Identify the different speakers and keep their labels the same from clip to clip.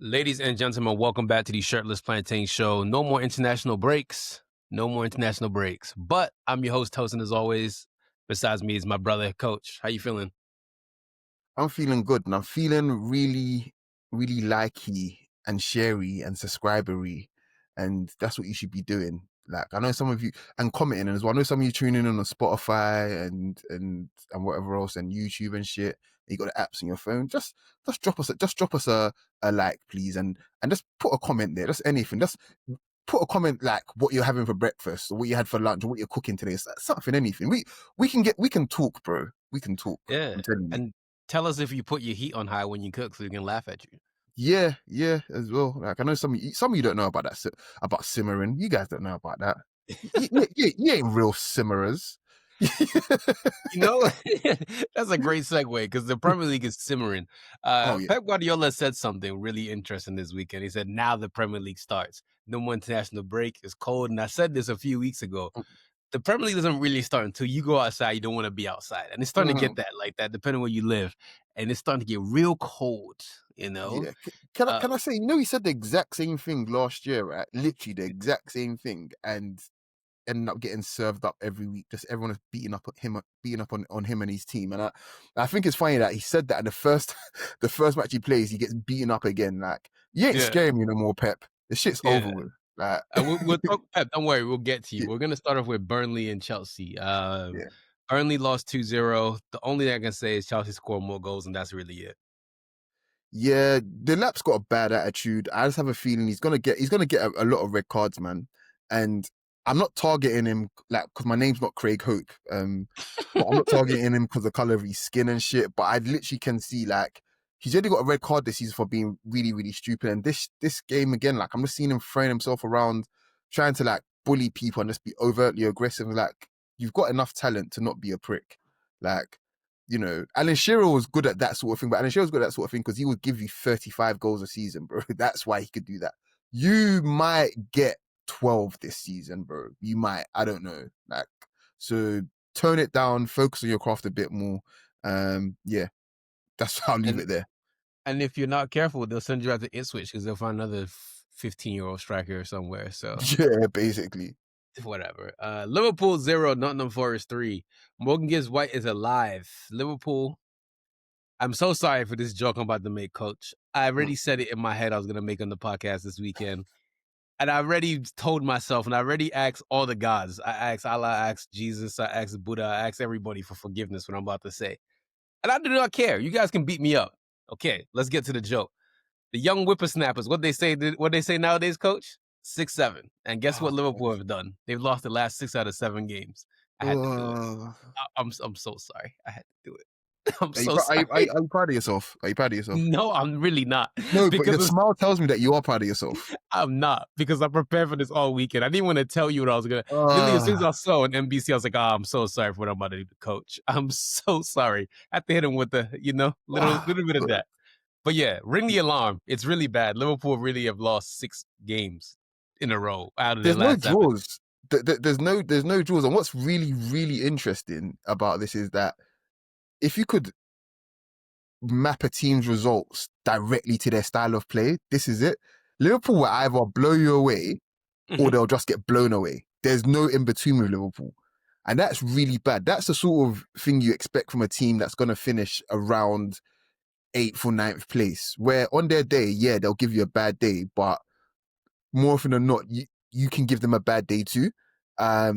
Speaker 1: Ladies and gentlemen, welcome back to the Shirtless Plantain Show. No more international breaks. No more international breaks. But I'm your host, Tosin, as always. Besides me is my brother, Coach. How you feeling?
Speaker 2: I'm feeling good, and I'm feeling really, really likey and sharey and subscribery, and that's what you should be doing. Like I know some of you and commenting as well. I know some of you tuning in on Spotify and whatever else and YouTube and shit. You got the apps on your phone. Just drop us a like, please, and just put a comment there. Just anything. Just put a comment like what you're having for breakfast or what you had for lunch or what you're cooking today. Something, anything. We can talk, bro. We can talk.
Speaker 1: Yeah.
Speaker 2: I'm telling you.
Speaker 1: And tell us if you put your heat on high when you cook so we can laugh at you.
Speaker 2: Yeah, as well. Like I know some of you don't know about that about simmering. You guys don't know about that. You ain't real simmerers.
Speaker 1: You know, that's a great segue because the Premier League is simmering.
Speaker 2: Oh yeah.
Speaker 1: Pep Guardiola said something really interesting this weekend. He said, now the Premier League starts. No more international break. It's cold. And I said this a few weeks ago. The Premier League doesn't really start until you go outside. You don't want to be outside. And it's starting to
Speaker 2: Mm,
Speaker 1: get that like that, depending where you live. And it's starting to get real cold, you know?
Speaker 2: yeah.
Speaker 1: Uh,
Speaker 2: Can I say, he said the exact same thing last year, right? Literally the exact same thing, and ended up getting served up every week. Just everyone is beating up on him and his team. And I think it's funny that he said that in the first the first match he plays, he gets beaten up again. Like, you ain't
Speaker 1: yeah,
Speaker 2: scaring me no more, Pep. The shit's over
Speaker 1: yeah.
Speaker 2: with. Like,
Speaker 1: We'll talk Pep. Don't worry. We'll get to you.
Speaker 2: yeah,
Speaker 1: We're going to start off with Burnley and Chelsea.
Speaker 2: yeah.
Speaker 1: Burnley lost 2-0. The only thing I can say is Chelsea scored more goals, and that's really it.
Speaker 2: Yeah, the Lap's got a bad attitude. I just have a feeling he's gonna get a lot of red cards, man. And I'm not targeting him like because my name's not Craig Hope. But I'm not targeting him because of the color of his skin and shit. But I literally can see like he's already got a red card this season for being really, really stupid. And this game again, like I'm just seeing him throwing himself around, trying to like bully people and just be overtly aggressive. Like you've got enough talent to not be a prick. Like Alan Shearer was good at that sort of thing, but Alan Shearer was good at that sort of thing because he would give you 35 goals a season, bro. That's why he could do that. You might get 12 this season, bro. You might. I don't know. Like, so tone it down, focus on your craft a bit more. Yeah, that's how I'll leave
Speaker 1: And
Speaker 2: it there.
Speaker 1: and if you're not careful, they'll send you out to Ipswich because they'll find another 15-year-old striker somewhere. So
Speaker 2: Yeah, basically.
Speaker 1: whatever. Liverpool 0, Nottingham Forest 3. Morgan Gibbs White is alive. Liverpool. I'm so sorry for this joke I'm about to make, Coach. I already said it in my head I was going to make on the podcast this weekend. And I already told myself, and I already asked all the gods. I asked Allah, I asked Jesus, I asked Buddha, I asked everybody for forgiveness when I'm about to say. And I do not care. You guys can beat me up. Okay, let's get to the joke. The young whippersnappers, what they say nowadays, Coach? 6-7. And guess what
Speaker 2: Oh,
Speaker 1: Liverpool have done? They've lost the last 6 out of 7 games. I had to do it.
Speaker 2: uh,
Speaker 1: I'm so sorry. I had to do it. I'm
Speaker 2: are you,
Speaker 1: so sorry.
Speaker 2: are you proud of yourself? Are you proud of yourself?
Speaker 1: No, I'm really not.
Speaker 2: No, but the
Speaker 1: Because
Speaker 2: smile tells me that you are proud of yourself.
Speaker 1: I'm not, because I prepared for this all weekend. I didn't want to tell you what I was gonna. Literally, as soon as
Speaker 2: Uh,
Speaker 1: I saw on NBC, I was like, "Oh, I'm so sorry for what I'm about to do to Coach. I'm so sorry." I had to hit him with the, little bit of that. But yeah, ring the alarm. It's really bad. Liverpool really have lost 6 games in a row out of their
Speaker 2: there's no
Speaker 1: last 7.
Speaker 2: draws. There's no draws. And what's really, really interesting about this is that if you could map a team's results directly to their style of play, this is it. Liverpool will either blow you away or
Speaker 1: Mhm.
Speaker 2: they'll just get blown away. There's no in between with Liverpool. And that's really bad. That's the sort of thing you expect from a team that's going to finish around 8th or 9th place, where on their day, yeah, they'll give you a bad day, but more often than not, you can give them a bad day too.
Speaker 1: Yeah.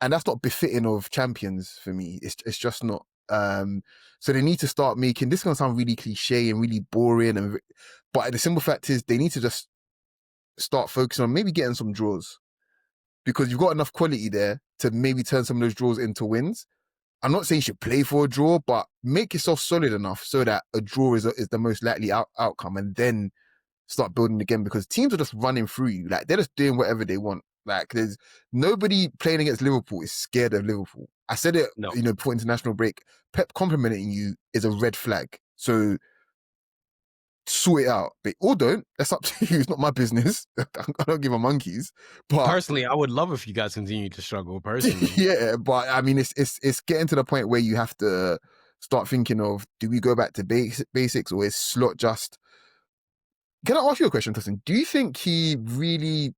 Speaker 2: And that's not befitting of champions for me. It's just not. So they need to start making, this is going to sound really cliche and really boring, but the simple fact is they need to just start focusing on maybe getting some draws because you've got enough quality there to maybe turn some of those draws into wins. I'm not saying you should play for a draw, but make yourself solid enough so that a draw is the most likely outcome, and then start building again, because teams are just running through you. Like, they're just doing whatever they want. Like, there's nobody playing against Liverpool is scared of Liverpool. I said it,
Speaker 1: No.
Speaker 2: before international break. Pep complimenting you is a red flag. So sort it out. Or don't. That's up to you. It's not my business. I don't give a monkeys. But
Speaker 1: Personally, I would love if you guys continue to struggle. Personally,
Speaker 2: yeah, but I mean, it's getting to the point where you have to start thinking of, do we go back to basics, or is Slot just Can I ask you a question, Tosin? Do you think he really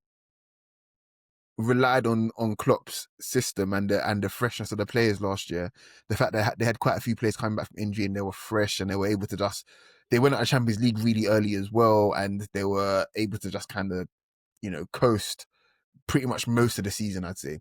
Speaker 2: relied on Klopp's system and the freshness of the players last year? The fact that they had quite a few players coming back from injury and they were fresh and they were able to just they went out of Champions League really early as well, and they were able to just kind of coast pretty much most of the season, I'd say.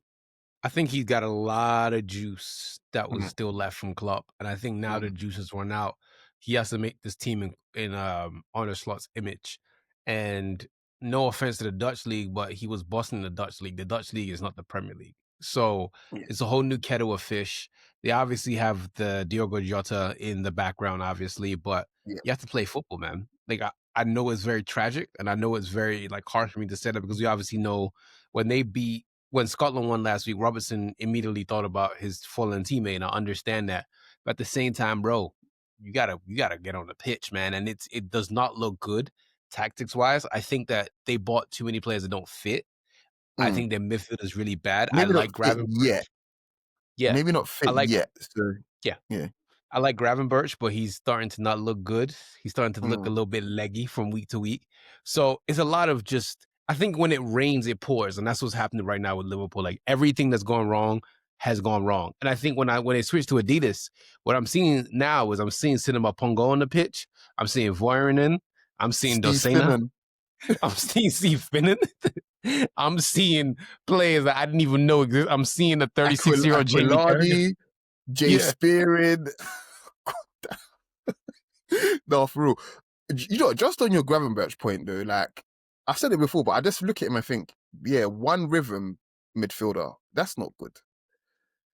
Speaker 1: I think he's got a lot of juice that was
Speaker 2: Mm,
Speaker 1: still left from Klopp, and I think now the
Speaker 2: mm,
Speaker 1: juice has run out. He has to make this team in Arne Slot's image. And no offense to the Dutch league, but he was bossing the Dutch league. The Dutch league is not the Premier League, so
Speaker 2: yeah,
Speaker 1: it's a whole new kettle of fish. They obviously have the Diogo Jota in the background, obviously, but
Speaker 2: yeah,
Speaker 1: you have to play football, man. Like I know it's very tragic, and I know it's very like harsh for me to say that because we obviously know when Scotland won last week, Robertson immediately thought about his fallen teammate, and I understand that. But at the same time, bro, you gotta get on the pitch, man. And it does not look good tactics wise. I think that they bought too many players that don't fit. I
Speaker 2: mm.
Speaker 1: think their midfield is really bad. I
Speaker 2: Maybe not
Speaker 1: like
Speaker 2: fit yet.
Speaker 1: Gravenberch. Yeah.
Speaker 2: Maybe not
Speaker 1: I
Speaker 2: fit
Speaker 1: like
Speaker 2: yet. So
Speaker 1: yeah.
Speaker 2: yeah.
Speaker 1: I like Gravenberch, but he's starting to not look good. He's starting to look a
Speaker 2: Mm.
Speaker 1: little bit leggy from week to week. So it's a lot of just, I think when it rains, it pours. And that's what's happening right now with Liverpool. Like everything that's going wrong has gone wrong. And I think when it switched to Adidas, what I'm seeing now is I'm seeing Cinema Pongo on the pitch. I'm seeing Voiranen. I'm seeing
Speaker 2: Steve
Speaker 1: Dosena.
Speaker 2: Finnan,
Speaker 1: I'm seeing Steve Finnan. I'm seeing players that I didn't even know exist. I'm seeing a 36-year-old Jamie Carragher.
Speaker 2: Aquilani, Jay
Speaker 1: Yeah.
Speaker 2: Spearin. No, for real. Just on your Gravenberch point though, like I've said it before, but I just look at him and think, yeah, one rhythm midfielder, that's not good.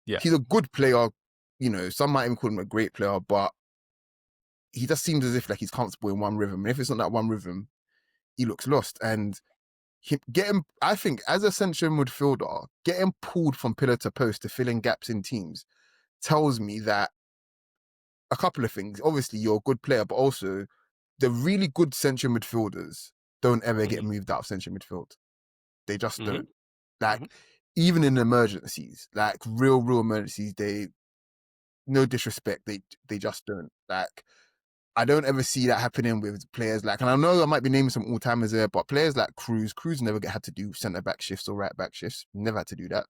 Speaker 1: Yeah.
Speaker 2: He's a good player, some might even call him a great player, but he just seems as if like he's comfortable in one rhythm. And if it's not that one rhythm, he looks lost. And I think as a central midfielder, getting pulled from pillar to post to fill in gaps in teams tells me that a couple of things. Obviously, you're a good player, but also the really good central midfielders don't ever get
Speaker 1: Mhm.
Speaker 2: moved out of central midfield. They just
Speaker 1: Mhm.
Speaker 2: don't. Like,
Speaker 1: Mhm.
Speaker 2: even in emergencies, like real emergencies, no disrespect, they just don't. Like, I don't ever see that happening with players like, and I know I might be naming some all timers there, but players like Cruz never had to do centre back shifts or right back shifts. Never had to do that.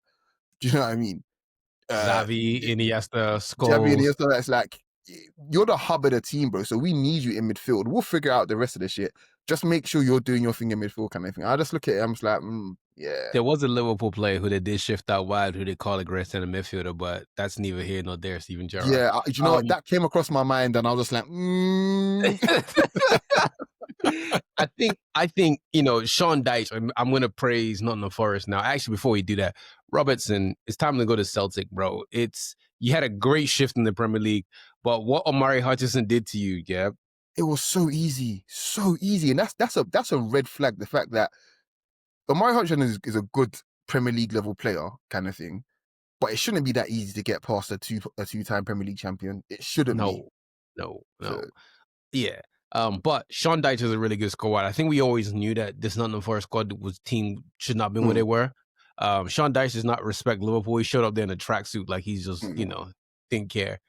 Speaker 2: Do you know what I mean? Uh,
Speaker 1: Xavi, Iniesta,
Speaker 2: Javi and
Speaker 1: Scholes.
Speaker 2: Iniesta, that's like you're the hub of the team, bro. So we need you in midfield. We'll figure out the rest of the shit. Just make sure you're doing your thing in midfield, kind of thing. I just look at it, I'm just like, yeah,
Speaker 1: There was a Liverpool player who they did shift out wide, who they call a great center midfielder, but that's neither here nor there. Steven Gerrard.
Speaker 2: yeah. You know what? That came across my mind, and I was just like,
Speaker 1: I think Sean Dyche. I'm going to praise Nottingham Forest now. Actually, before we do that, Robertson, it's time to go to Celtic, bro. You had a great shift in the Premier League, but what Omari Hutchinson did to you, yeah,
Speaker 2: it was so easy, and that's a red flag. The fact that Omari Hutchinson is a good Premier League level player, kind of thing, but it shouldn't be that easy to get past a two-time Premier League champion. It shouldn't be.
Speaker 1: no, no,
Speaker 2: So
Speaker 1: no. Yeah. But Sean Dyche is a really good squad. I think we always knew that this Nottingham Forest squad team should not have been where they
Speaker 2: mm,
Speaker 1: were. Sean Dyche does not respect Liverpool. He showed up there in a tracksuit like he's just,
Speaker 2: mm,
Speaker 1: didn't care.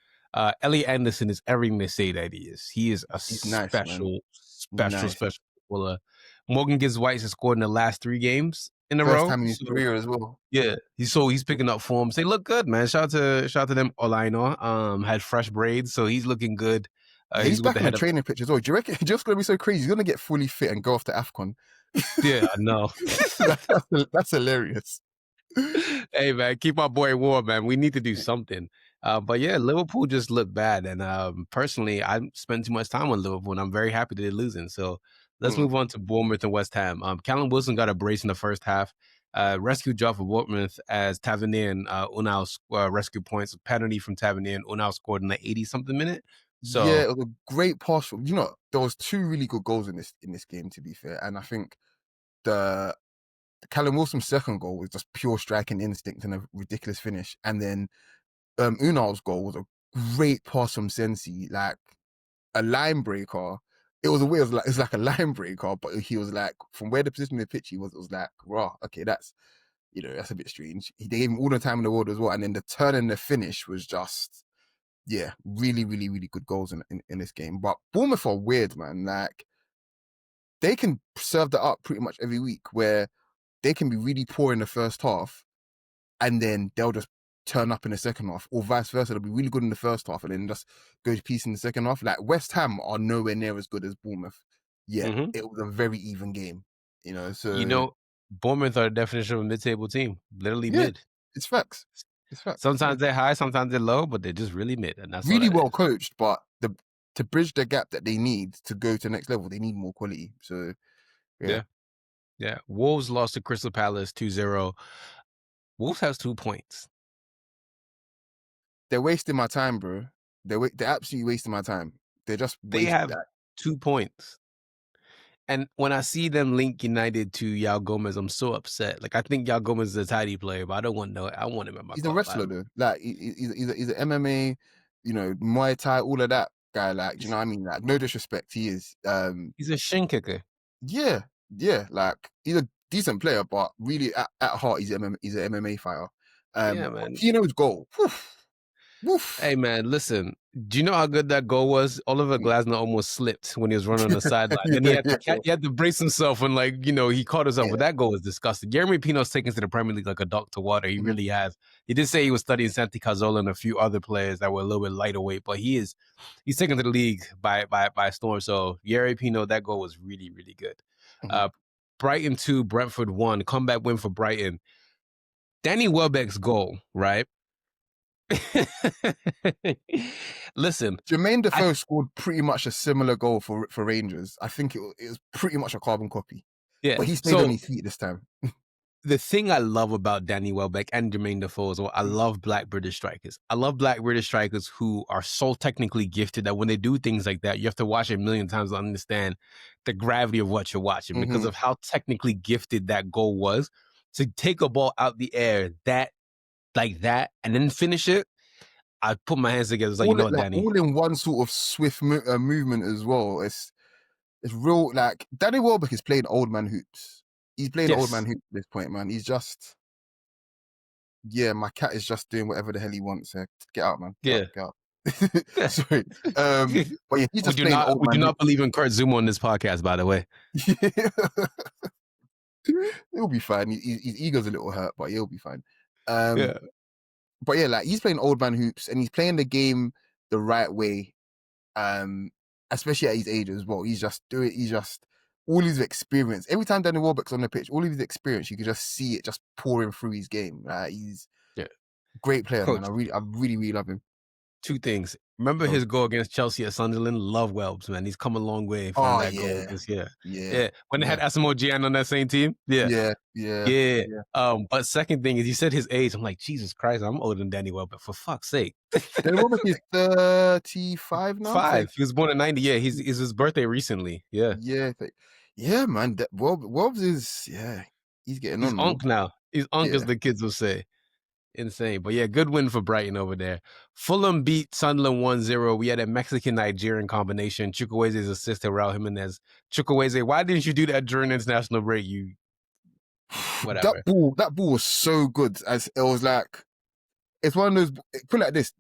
Speaker 1: Elliot Anderson is everything they say that he is. He is a
Speaker 2: he's nice, man. Nice.
Speaker 1: special footballer. Morgan Gibbs White has scored in the last 3 games in a
Speaker 2: First
Speaker 1: row.
Speaker 2: time in his
Speaker 1: So
Speaker 2: career as well.
Speaker 1: yeah, he's picking up form. They look good, man. Shout out to them. Olaino had fresh braids, so he's looking good.
Speaker 2: Yeah, he's
Speaker 1: He's with
Speaker 2: back
Speaker 1: the
Speaker 2: on the
Speaker 1: head of
Speaker 2: training pitch as well. Do you reckon just gonna be so crazy? He's gonna get fully fit and go off to AFCON.
Speaker 1: yeah, I know.
Speaker 2: That's hilarious.
Speaker 1: Hey man, keep our boy warm, man. We need to do something. But yeah, Liverpool just looked bad, and personally, I spent too much time on Liverpool, and I'm very happy that they're losing. So let's
Speaker 2: Mm.
Speaker 1: move on to Bournemouth and West Ham. Callum Wilson got a brace in the first half. Rescue job for Bournemouth as Tavernier and Unal rescue points. Penalty from Tavernier and Unal scored in the 80 something minute.
Speaker 2: Yeah,
Speaker 1: So
Speaker 2: it was a great pass. There was two really good goals in this game, to be fair, and I think the Callum Wilson's second goal was just pure striking instinct and a ridiculous finish, and then Unal's goal was a great pass from Sensi, like a line breaker. It was a way. It was like a line breaker, but he was like from where the position of the pitch he was. It was like, raw. Okay, that's a bit strange. He gave him all the time in the world as well, and then the turn and the finish was just, yeah, really, really, really good goals in this game. But Bournemouth are weird, man. Like they can serve that up pretty much every week, where they can be really poor in the first half, and then they'll just turn up in the second half, or vice versa. They'll be really good in the first half and then just go to piece in the second half. Like West Ham are nowhere near as good as Bournemouth. Yet
Speaker 1: Mm-hmm.
Speaker 2: it was a very even game, you know.
Speaker 1: You
Speaker 2: So
Speaker 1: know, Bournemouth are the definition of a mid-table team. Literally
Speaker 2: yeah,
Speaker 1: mid.
Speaker 2: it's facts. It's facts. Yeah.
Speaker 1: Sometimes they're high, sometimes they're low, but they're just really mid, and that's all
Speaker 2: Really
Speaker 1: that
Speaker 2: well
Speaker 1: is.
Speaker 2: coached, but to bridge the gap that they need to go to the next level, they need more quality. So yeah,
Speaker 1: Yeah. Yeah. Wolves lost to Crystal Palace 2-0. Wolves has 2 points.
Speaker 2: they're wasting my time, bro. They're absolutely wasting my time. They're just
Speaker 1: They
Speaker 2: wasting
Speaker 1: have
Speaker 2: that.
Speaker 1: 2 points. And when I see them link United to Yao Gomez, I'm so upset. Like, I think Yao Gomez is a tidy player, but I don't want no. I want him in my
Speaker 2: He's a
Speaker 1: club.
Speaker 2: wrestler though. Like he's an MMA, you know, Muay Thai, all of that guy. Like, do you know what I mean? Like, no disrespect, he is.
Speaker 1: He's a shin kicker.
Speaker 2: Yeah, yeah. Like, he's a decent player, but really at heart, he's an MMA fighter.
Speaker 1: Yeah, man.
Speaker 2: Pino's goal. Woof, woof.
Speaker 1: Hey, man, listen. Do you know how good that goal was? Oliver Glasner almost slipped when he was running on the sideline. Then he had to brace himself and, like, he caught himself.
Speaker 2: Yeah.
Speaker 1: But that goal was disgusting. Jeremy Pino's taken to the Premier League like a duck to water. He really has. He did say he was studying Santi Cazorla and a few other players that were a little bit lighter weight, but he's taken to the league by storm. So Jeremy Pino, that goal was really, really good. Brighton 2, Brentford 1, comeback win for Brighton. Danny Welbeck's goal, right? Listen,
Speaker 2: Jermaine Defoe scored pretty much a similar goal for Rangers. I think it was pretty much a carbon copy,
Speaker 1: yeah.
Speaker 2: but he stayed on
Speaker 1: So
Speaker 2: his feet this time.
Speaker 1: the thing I love about Danny Welbeck and Jermaine Defoe is, well, I love Black British strikers. I love Black British strikers who are so technically gifted that when they do things like that, you have to watch it a million times to understand the gravity of what you're watching because of how technically gifted that goal was. To take a ball out the air like that and then finish it, I put my hands together. It's like, Danny.
Speaker 2: All in one sort of swift movement as well. It's real. Like, Danny Welbeck is playing old man hoops. He's playing old man hoops at this point, man. He's just, yeah, my cat is just doing whatever the hell he wants. Get out, man. Get out. Sorry. But yeah, he's just playing old man.
Speaker 1: We do not believe in Kurt Zuma on this podcast, by the way.
Speaker 2: He'll be fine. His ego's a little hurt, but he'll be fine. But yeah, like, he's playing old man hoops and he's playing the game the right way. Especially at his age as well. He's just all his experience. Every time Danny Welbeck's on the pitch, all of his experience, you can just see it just pouring through his game. He's a great player,
Speaker 1: Coach,
Speaker 2: man. I really love him.
Speaker 1: 2 things. Remember his goal against Chelsea at Sunderland? Love Welbs, man. He's come a long way from that goal this year. Yeah. When they had Asamoah Gyan on that same team. Yeah. But second thing is, you said his age. I'm like, Jesus Christ, I'm older than Danny Welbeck, for fuck's sake.
Speaker 2: Danny Welbeck is 35 now.
Speaker 1: 5. He was born in 90. Yeah, it's his birthday recently. Yeah.
Speaker 2: Yeah, man. Welbs is, he's getting on.
Speaker 1: He's Unk now. He's Unk, as the kids will say. Insane. But yeah, good win for Brighton over there. Fulham beat Sunderland 1-0. We had a Mexican-Nigerian combination. Chukwueze's assist to Raul Jimenez. Chukwueze, why didn't you do that during international break? You whatever.
Speaker 2: That ball was so good. As it was like, it's one of those, put it like this.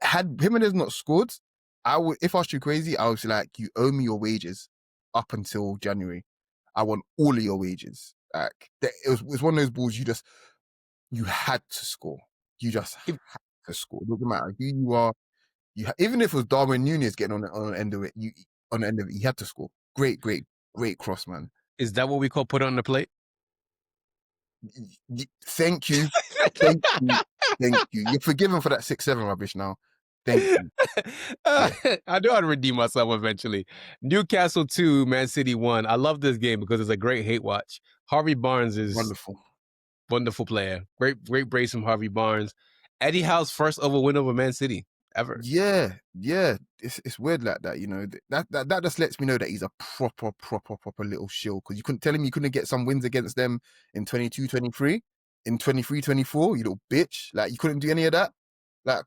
Speaker 2: Had Jimenez not scored, if I was Chukwueze, I was like, you owe me your wages up until January. I want all of your wages. Like, it was one of those balls you had to score. You just had to score. It doesn't matter who you are. Even if it was Darwin Núñez getting on the end of it, he had to score. Great cross, man.
Speaker 1: Is that what we call put on the plate?
Speaker 2: Thank you. Thank you. You're forgiven for that 6-7 rubbish now. Thank you.
Speaker 1: I know how to redeem myself eventually. Newcastle 2, Man City 1. I love this game because it's a great hate watch. Harvey Barnes is wonderful player. Great brace from Harvey Barnes. Eddie Howe's first win over Man City ever.
Speaker 2: Yeah. It's weird like that, you know. That just lets me know that he's a proper little shill, because you couldn't tell him you couldn't get some wins against them in 22-23, in 23-24, you little bitch. Like, you couldn't do any of that. Like,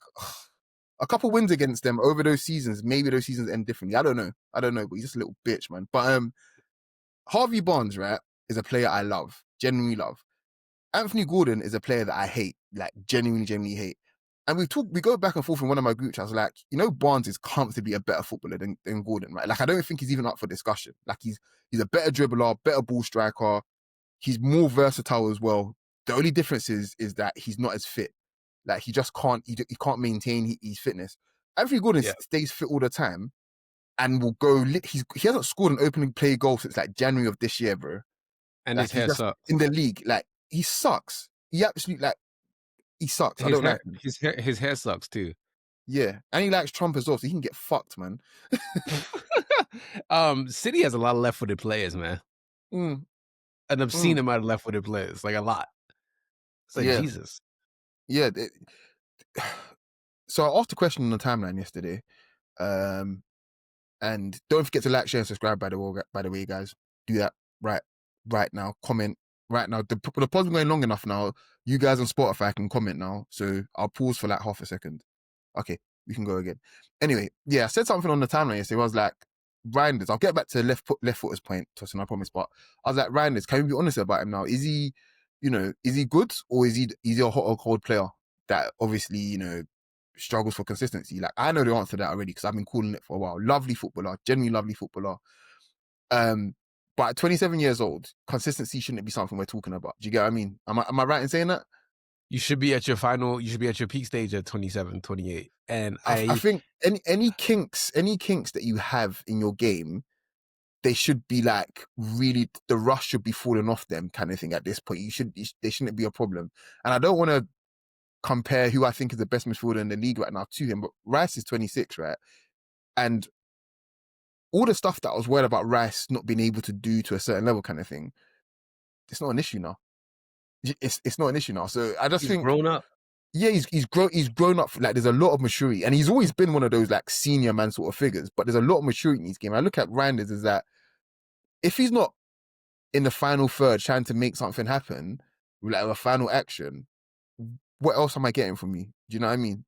Speaker 2: a couple wins against them over those seasons, maybe those seasons end differently. I don't know, but he's just a little bitch, man. But Harvey Barnes, right, is a player I love, genuinely love. Anthony Gordon is a player that I hate, like genuinely hate. And we go back and forth in one of my groups. I was like, Barnes is comfortably a better footballer than Gordon, right? Like, I don't think he's even up for discussion. Like, he's a better dribbler, better ball striker. He's more versatile as well. The only difference is that he's not as fit. Like, he just can't, he can't maintain his fitness. Anthony Gordon
Speaker 1: Yeah,
Speaker 2: stays fit all the time and will go, he hasn't scored an opening play goal since like January of this year, bro.
Speaker 1: and
Speaker 2: Like,
Speaker 1: his
Speaker 2: he's
Speaker 1: hair
Speaker 2: just
Speaker 1: sucks.
Speaker 2: in the league. Like, he sucks. He absolutely, like, he sucks. I
Speaker 1: His
Speaker 2: don't
Speaker 1: hair,
Speaker 2: like him.
Speaker 1: his hair sucks too.
Speaker 2: Yeah. And he likes Trump as well, so he can get fucked, man.
Speaker 1: City has a lot of left-footed players, man,
Speaker 2: Mm,
Speaker 1: and I've seen
Speaker 2: mm.
Speaker 1: him out of left-footed players like a lot. It's like
Speaker 2: Yeah.
Speaker 1: Jesus.
Speaker 2: Yeah. So I asked a question on the timeline yesterday. And don't forget to like, share, and subscribe, by the way, guys. Do that right now. Comment right now. The pod's been going long enough now. You guys on Spotify can comment now. So I'll pause for like half a second. Okay, we can go again. Anyway, yeah, I said something on the timeline yesterday. I was like, Reinders, I'll get back to left footer's point, Tosin, I promise. But I was like, Reinders, can we be honest about him now? Is he good, or is he a hot or cold player that obviously, struggles for consistency? Like, I know the answer to that already because I've been calling it for a while. Lovely footballer, genuinely lovely footballer. But at 27 years old, consistency shouldn't be something we're talking about. Do you get what I mean? Am I right in saying that?
Speaker 1: You should be at your peak stage at 27, 28. And
Speaker 2: I think any kinks that you have in your game, they should be like, really, the rust should be falling off them, kind of thing. At this point, they shouldn't be a problem. And I don't want to compare who I think is the best midfielder in the league right now to him, but Rice is 26, right? And all the stuff that I was worried about Rice not being able to do to a certain level, kind of thing, it's not an issue now. It's not an issue now. So I just
Speaker 1: he's
Speaker 2: think,
Speaker 1: grown up.
Speaker 2: yeah, he's grown up. Like, there's a lot of maturity, and he's always been one of those like senior man sort of figures. But there's a lot of maturity in his game. I look at Reinders is that if he's not in the final third trying to make something happen, like a final action, what else am I getting from you? Do you know what I mean?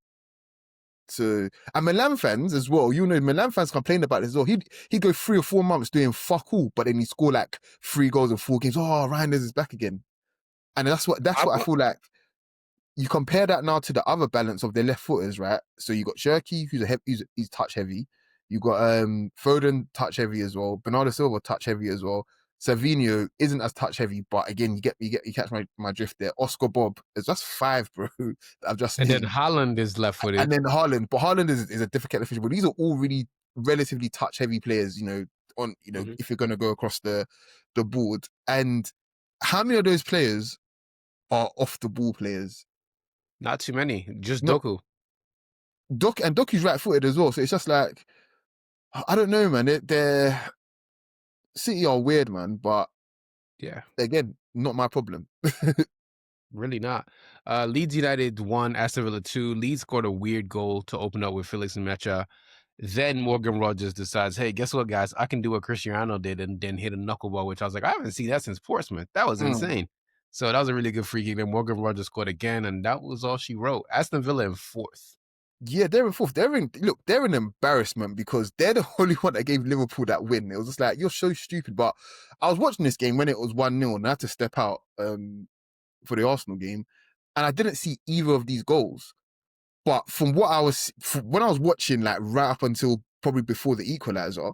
Speaker 2: So, and Milan fans as well, Milan fans complain about this as well. He'd go 3 or 4 months doing fuck all, but then he'd score like 3 goals in 4 games. Oh, Reinders is back again. And that's what I feel like. You compare that now to the other balance of their left footers, right? So you got Shirky, he's touch heavy. You got Foden, touch heavy as well. Bernardo Silva, touch heavy as well. Savinho isn't as touch heavy, but again, you catch my drift there. Oscar Bob is just 5, bro. That I've just
Speaker 1: And then
Speaker 2: named.
Speaker 1: Haaland is left-footed.
Speaker 2: And then Haaland, but Haaland is a difficult official. But these are all really relatively touch heavy players, if you're gonna go across the board. And how many of those players are off the ball players?
Speaker 1: Not too many. Just
Speaker 2: Not
Speaker 1: Doku.
Speaker 2: Doku's right footed as well. So it's just like, I don't know, man. They're City are weird, man. But
Speaker 1: Yeah,
Speaker 2: again, not my problem.
Speaker 1: really not. Leeds United won, Aston Villa 2. Leeds scored a weird goal to open up with Felix and Mecha. Then Morgan Rogers decides, hey, guess what, guys? I can do what Cristiano did and then hit a knuckleball, which I was like, I haven't seen that since Portsmouth. That was insane. So that was a really good free kick. Then Morgan Rogers scored again, and that was all she wrote. Aston Villa in 4th.
Speaker 2: Yeah, they're in 4th. They're an embarrassment because they're the only one that gave Liverpool that win. It was just like, you're so stupid. But I was watching this game when it was 1-0 and I had to step out for the Arsenal game, and I didn't see either of these goals. But from what when I was watching, like right up until probably before the equaliser,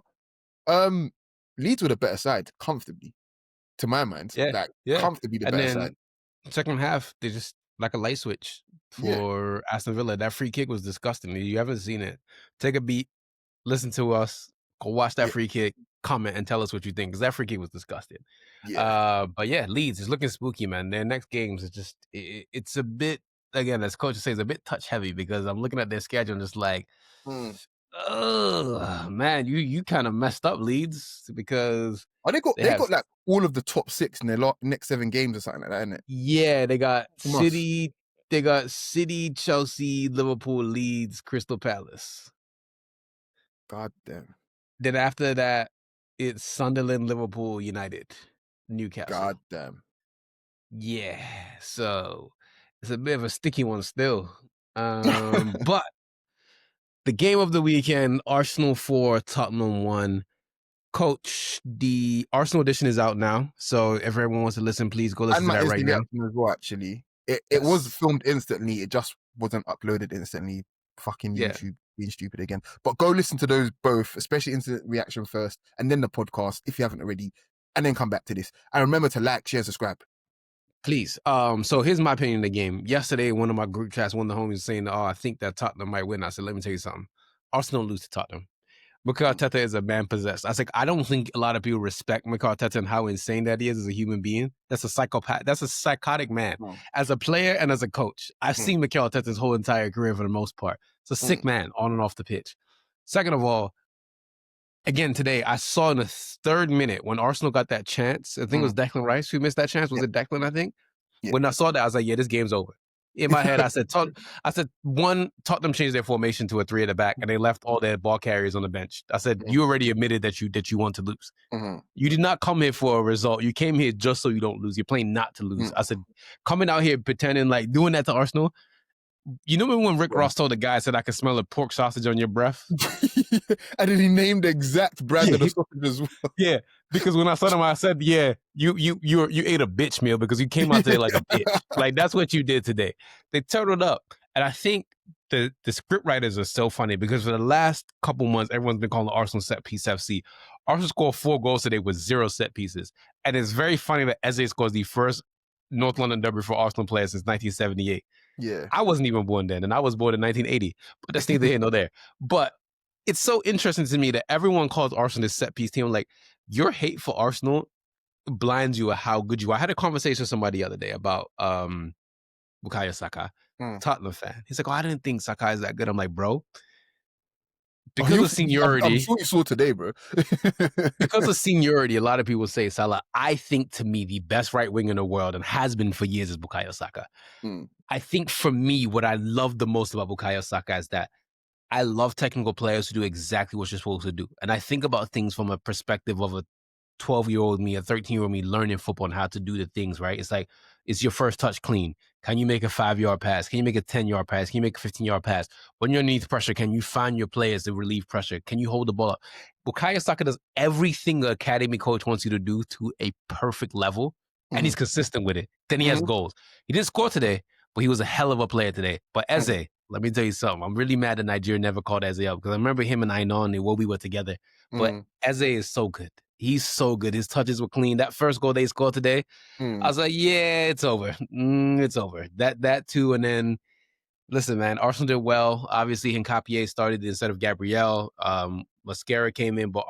Speaker 2: Leeds were the better side, comfortably, to my mind.
Speaker 1: Yeah,
Speaker 2: Like,
Speaker 1: yeah.
Speaker 2: comfortably the
Speaker 1: And
Speaker 2: better
Speaker 1: then
Speaker 2: side.
Speaker 1: second half, they just like a light switch
Speaker 2: Yeah,
Speaker 1: for Aston Villa. That free kick was disgusting. You haven't seen it. Take a beat, listen to us, go watch that
Speaker 2: yeah,
Speaker 1: free kick, comment and tell us what you think, because that free kick was disgusting.
Speaker 2: yeah.
Speaker 1: But yeah, Leeds is looking spooky, man. Their next games is just it's a bit, again, as coach says, a bit touch heavy because I'm looking at their schedule and just like, oh man, you kind of messed up, Leeds, because
Speaker 2: Oh, they
Speaker 1: they have,
Speaker 2: got like all of the top 6 in their next 7 games or something like that, innit?
Speaker 1: yeah, they got
Speaker 2: From us.
Speaker 1: City, Chelsea, Liverpool, Leeds, Crystal Palace.
Speaker 2: God damn.
Speaker 1: Then after that, it's Sunderland, Liverpool, United, Newcastle.
Speaker 2: God damn.
Speaker 1: Yeah, so it's a bit of a sticky one still. But the game of the weekend, Arsenal 4, Tottenham 1. Coach, the Arsenal edition is out now, so if everyone wants to listen, please go listen
Speaker 2: And
Speaker 1: to
Speaker 2: my
Speaker 1: that
Speaker 2: instant
Speaker 1: right now.
Speaker 2: reaction as well, actually. It was
Speaker 1: Yes.
Speaker 2: filmed instantly. It just wasn't uploaded instantly. Fucking
Speaker 1: Yeah.
Speaker 2: YouTube being stupid again. But go listen to those both, especially instant reaction first, and then the podcast if you haven't already, and then come back to this. And remember to like, share, subscribe.
Speaker 1: Please. So here's my opinion of the game. Yesterday, one of my group chats, one of the homies was saying, "Oh, I think that Tottenham might win." I said, "Let me tell you something. Arsenal lose to Tottenham. Mikel Arteta is a man possessed." I said, "I don't think a lot of people respect Mikel Arteta and how insane that he is as a human being. That's a psychopath. That's a psychotic man. As a player and as a coach, I've seen Mikel Arteta's whole entire career for the most part. It's a sick man on and off the pitch. Second of all, again, today, I saw in the third minute when Arsenal got that chance, I think it was Declan Rice who missed that chance. Was it Declan, I think?
Speaker 2: Yeah.
Speaker 1: When I saw that, I was like, yeah, this game's over. In my head, I said, Tottenham changed their formation to a 3 at the back, and they left all their ball carriers on the bench. I said, you already admitted that you want to lose. You did not come here for a result. You came here just so you don't lose. You're playing not to lose. I said, coming out here pretending like doing that to Arsenal. You know when Rick Ross told the guy, said, I could smell a pork sausage on your breath?
Speaker 2: And then he named the exact brand of the sausage as well.
Speaker 1: Yeah, because when I saw him, I said, yeah, you ate a bitch meal because you came out today like a bitch. Like, that's what you did today. They turned it up. And I think the script writers are so funny because for the last couple months, everyone's been calling Arsenal set piece FC. Arsenal scored 4 goals today with 0 set pieces. And it's very funny that Eze scores the first North London derby for Arsenal players since 1978.
Speaker 2: Yeah.
Speaker 1: I wasn't even born then, and I was born in 1980. But that's neither here nor there. But it's so interesting to me that everyone calls Arsenal this set piece team. Like, your hate for Arsenal blinds you at how good you are. I had a conversation with somebody the other day about Bukayo Saka, Tottenham fan. He's like, oh, I didn't think Saka is that good. I'm like, bro, because of seniority.
Speaker 2: I'm sure you saw today, bro.
Speaker 1: Because of seniority, a lot of people say Salah. I think, to me, the best right wing in the world and has been for years is Bukayo Saka. I think for me, what I love the most about Bukayo Saka is that I love technical players who do exactly what you're supposed to do. And I think about things from a perspective of a 12-year-old me, a 13-year-old me learning football and how to do the things, right? It's like, is your first touch clean? Can you make a 5-yard pass? Can you make a 10-yard pass? Can you make a 15-yard pass? When you're underneath pressure, can you find your players to relieve pressure? Can you hold the ball up? Bukayo Saka does everything the academy coach wants you to do to a perfect level, and he's consistent with it. Then he has goals. He didn't score today, but he was a hell of a player today. But Eze, let me tell you something. I'm really mad that Nigeria never called Eze up because I remember him and Ainon and we were together. But Eze is so good. He's so good. His touches were clean. That first goal they scored today, I was like, yeah, it's over. It's over. That too. And then, listen, man, Arsenal did well. Obviously, Hincapié started instead of Gabriel. Mascara came in, but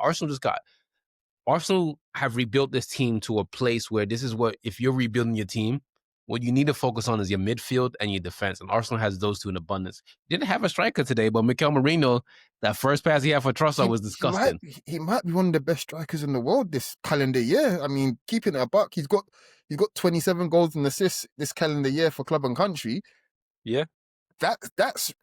Speaker 1: Arsenal have rebuilt this team to a place where this is what, if you're rebuilding your team, what you need to focus on is your midfield and your defense. And Arsenal has those two in abundance. Didn't have a striker today, but Mikel Merino, that first pass he had for Trossard was disgusting.
Speaker 2: He might be one of the best strikers in the world this calendar year. I mean, keeping it a buck, he's got 27 goals and assists this calendar year for club and country.
Speaker 1: Yeah.
Speaker 2: That's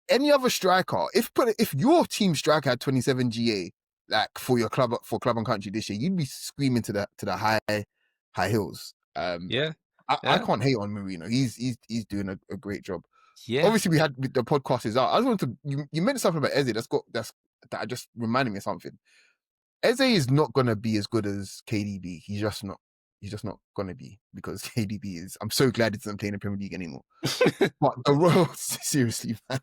Speaker 2: any other striker. If your team striker had 27 GA, like for club and country this year, you'd be screaming to the high hills.
Speaker 1: Yeah.
Speaker 2: I can't hate on Marino. He's doing a great job.
Speaker 1: Yeah.
Speaker 2: Obviously, we had the podcast is out. I just wanted to. You mentioned something about Eze. That just reminded me of something. Eze is not gonna be as good as KDB. He's just not. He's just not gonna be because KDB is. I'm so glad he doesn't play in the Premier League anymore. But the role, seriously, man.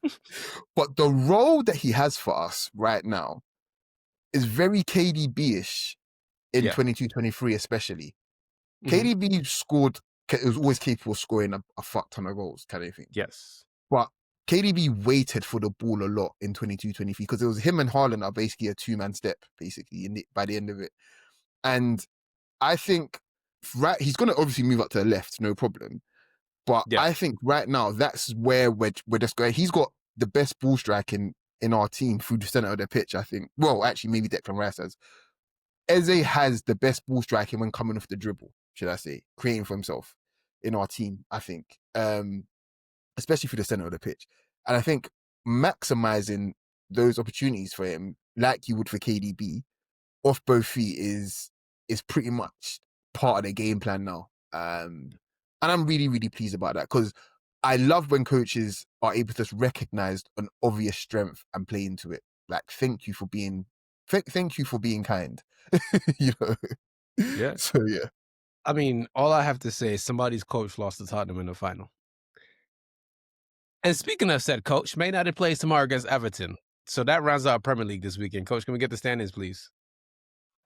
Speaker 2: But the role that he has for us right now is very KDB-ish in 22-23, especially. KDB scored. It was always capable of scoring a fuck ton of goals, kind of thing.
Speaker 1: Yes.
Speaker 2: But KDB waited for the ball a lot in 22-23 because it was him and Haaland are basically a 2-man step, basically, by the end of it. And I think he's going to obviously move up to the left, no problem. But I think right now, that's where we're just going. He's got the best ball striking in our team through the center of the pitch, I think. Well, actually, maybe Declan Rice has. Eze has the best ball striking when coming off the dribble, should I say, creating for himself in our team, I think, especially through the center of the pitch. And I think maximizing those opportunities for him, like you would for KDB, off both feet is pretty much part of the game plan now. And I'm really, really pleased about that because I love when coaches are able to recognize an obvious strength and play into it. Like, thank you for being kind. You know?
Speaker 1: Yeah.
Speaker 2: So yeah.
Speaker 1: I mean, all I have to say is somebody's coach lost to Tottenham in the final. And speaking of said coach, Man United plays tomorrow against Everton. So that rounds out Premier League this weekend. Coach, can we get the standings, please?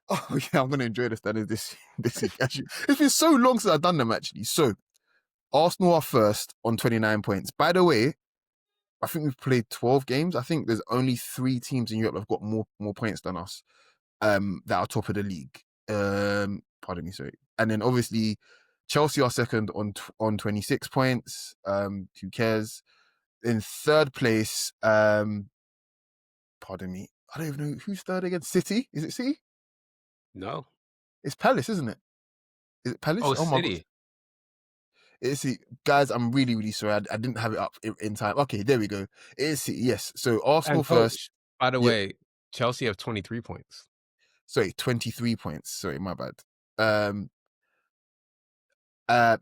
Speaker 2: Oh yeah, I'm gonna enjoy the standings this week. Actually, it's been so long since I've done them. Actually, so Arsenal are first on 29 points. By the way, I think we've played 12 games. I think there's only 3 teams in Europe that have got more points than us. That are top of the league. Pardon me, sorry. And then obviously Chelsea are second on 26 points. Who cares? In third place, pardon me, I don't even know who's third again. City? Is it City?
Speaker 1: No.
Speaker 2: It's Palace, isn't it? Is it Palace?
Speaker 1: Oh,
Speaker 2: Oh my god.
Speaker 1: City.
Speaker 2: It's City. Guys, I'm really sorry. I didn't have it up in time. Okay, there we go. It is City, yes. So Arsenal
Speaker 1: And
Speaker 2: first.
Speaker 1: coach, by the
Speaker 2: Yeah,
Speaker 1: way, Chelsea have 23 points.
Speaker 2: sorry, 23 points. Sorry, my bad.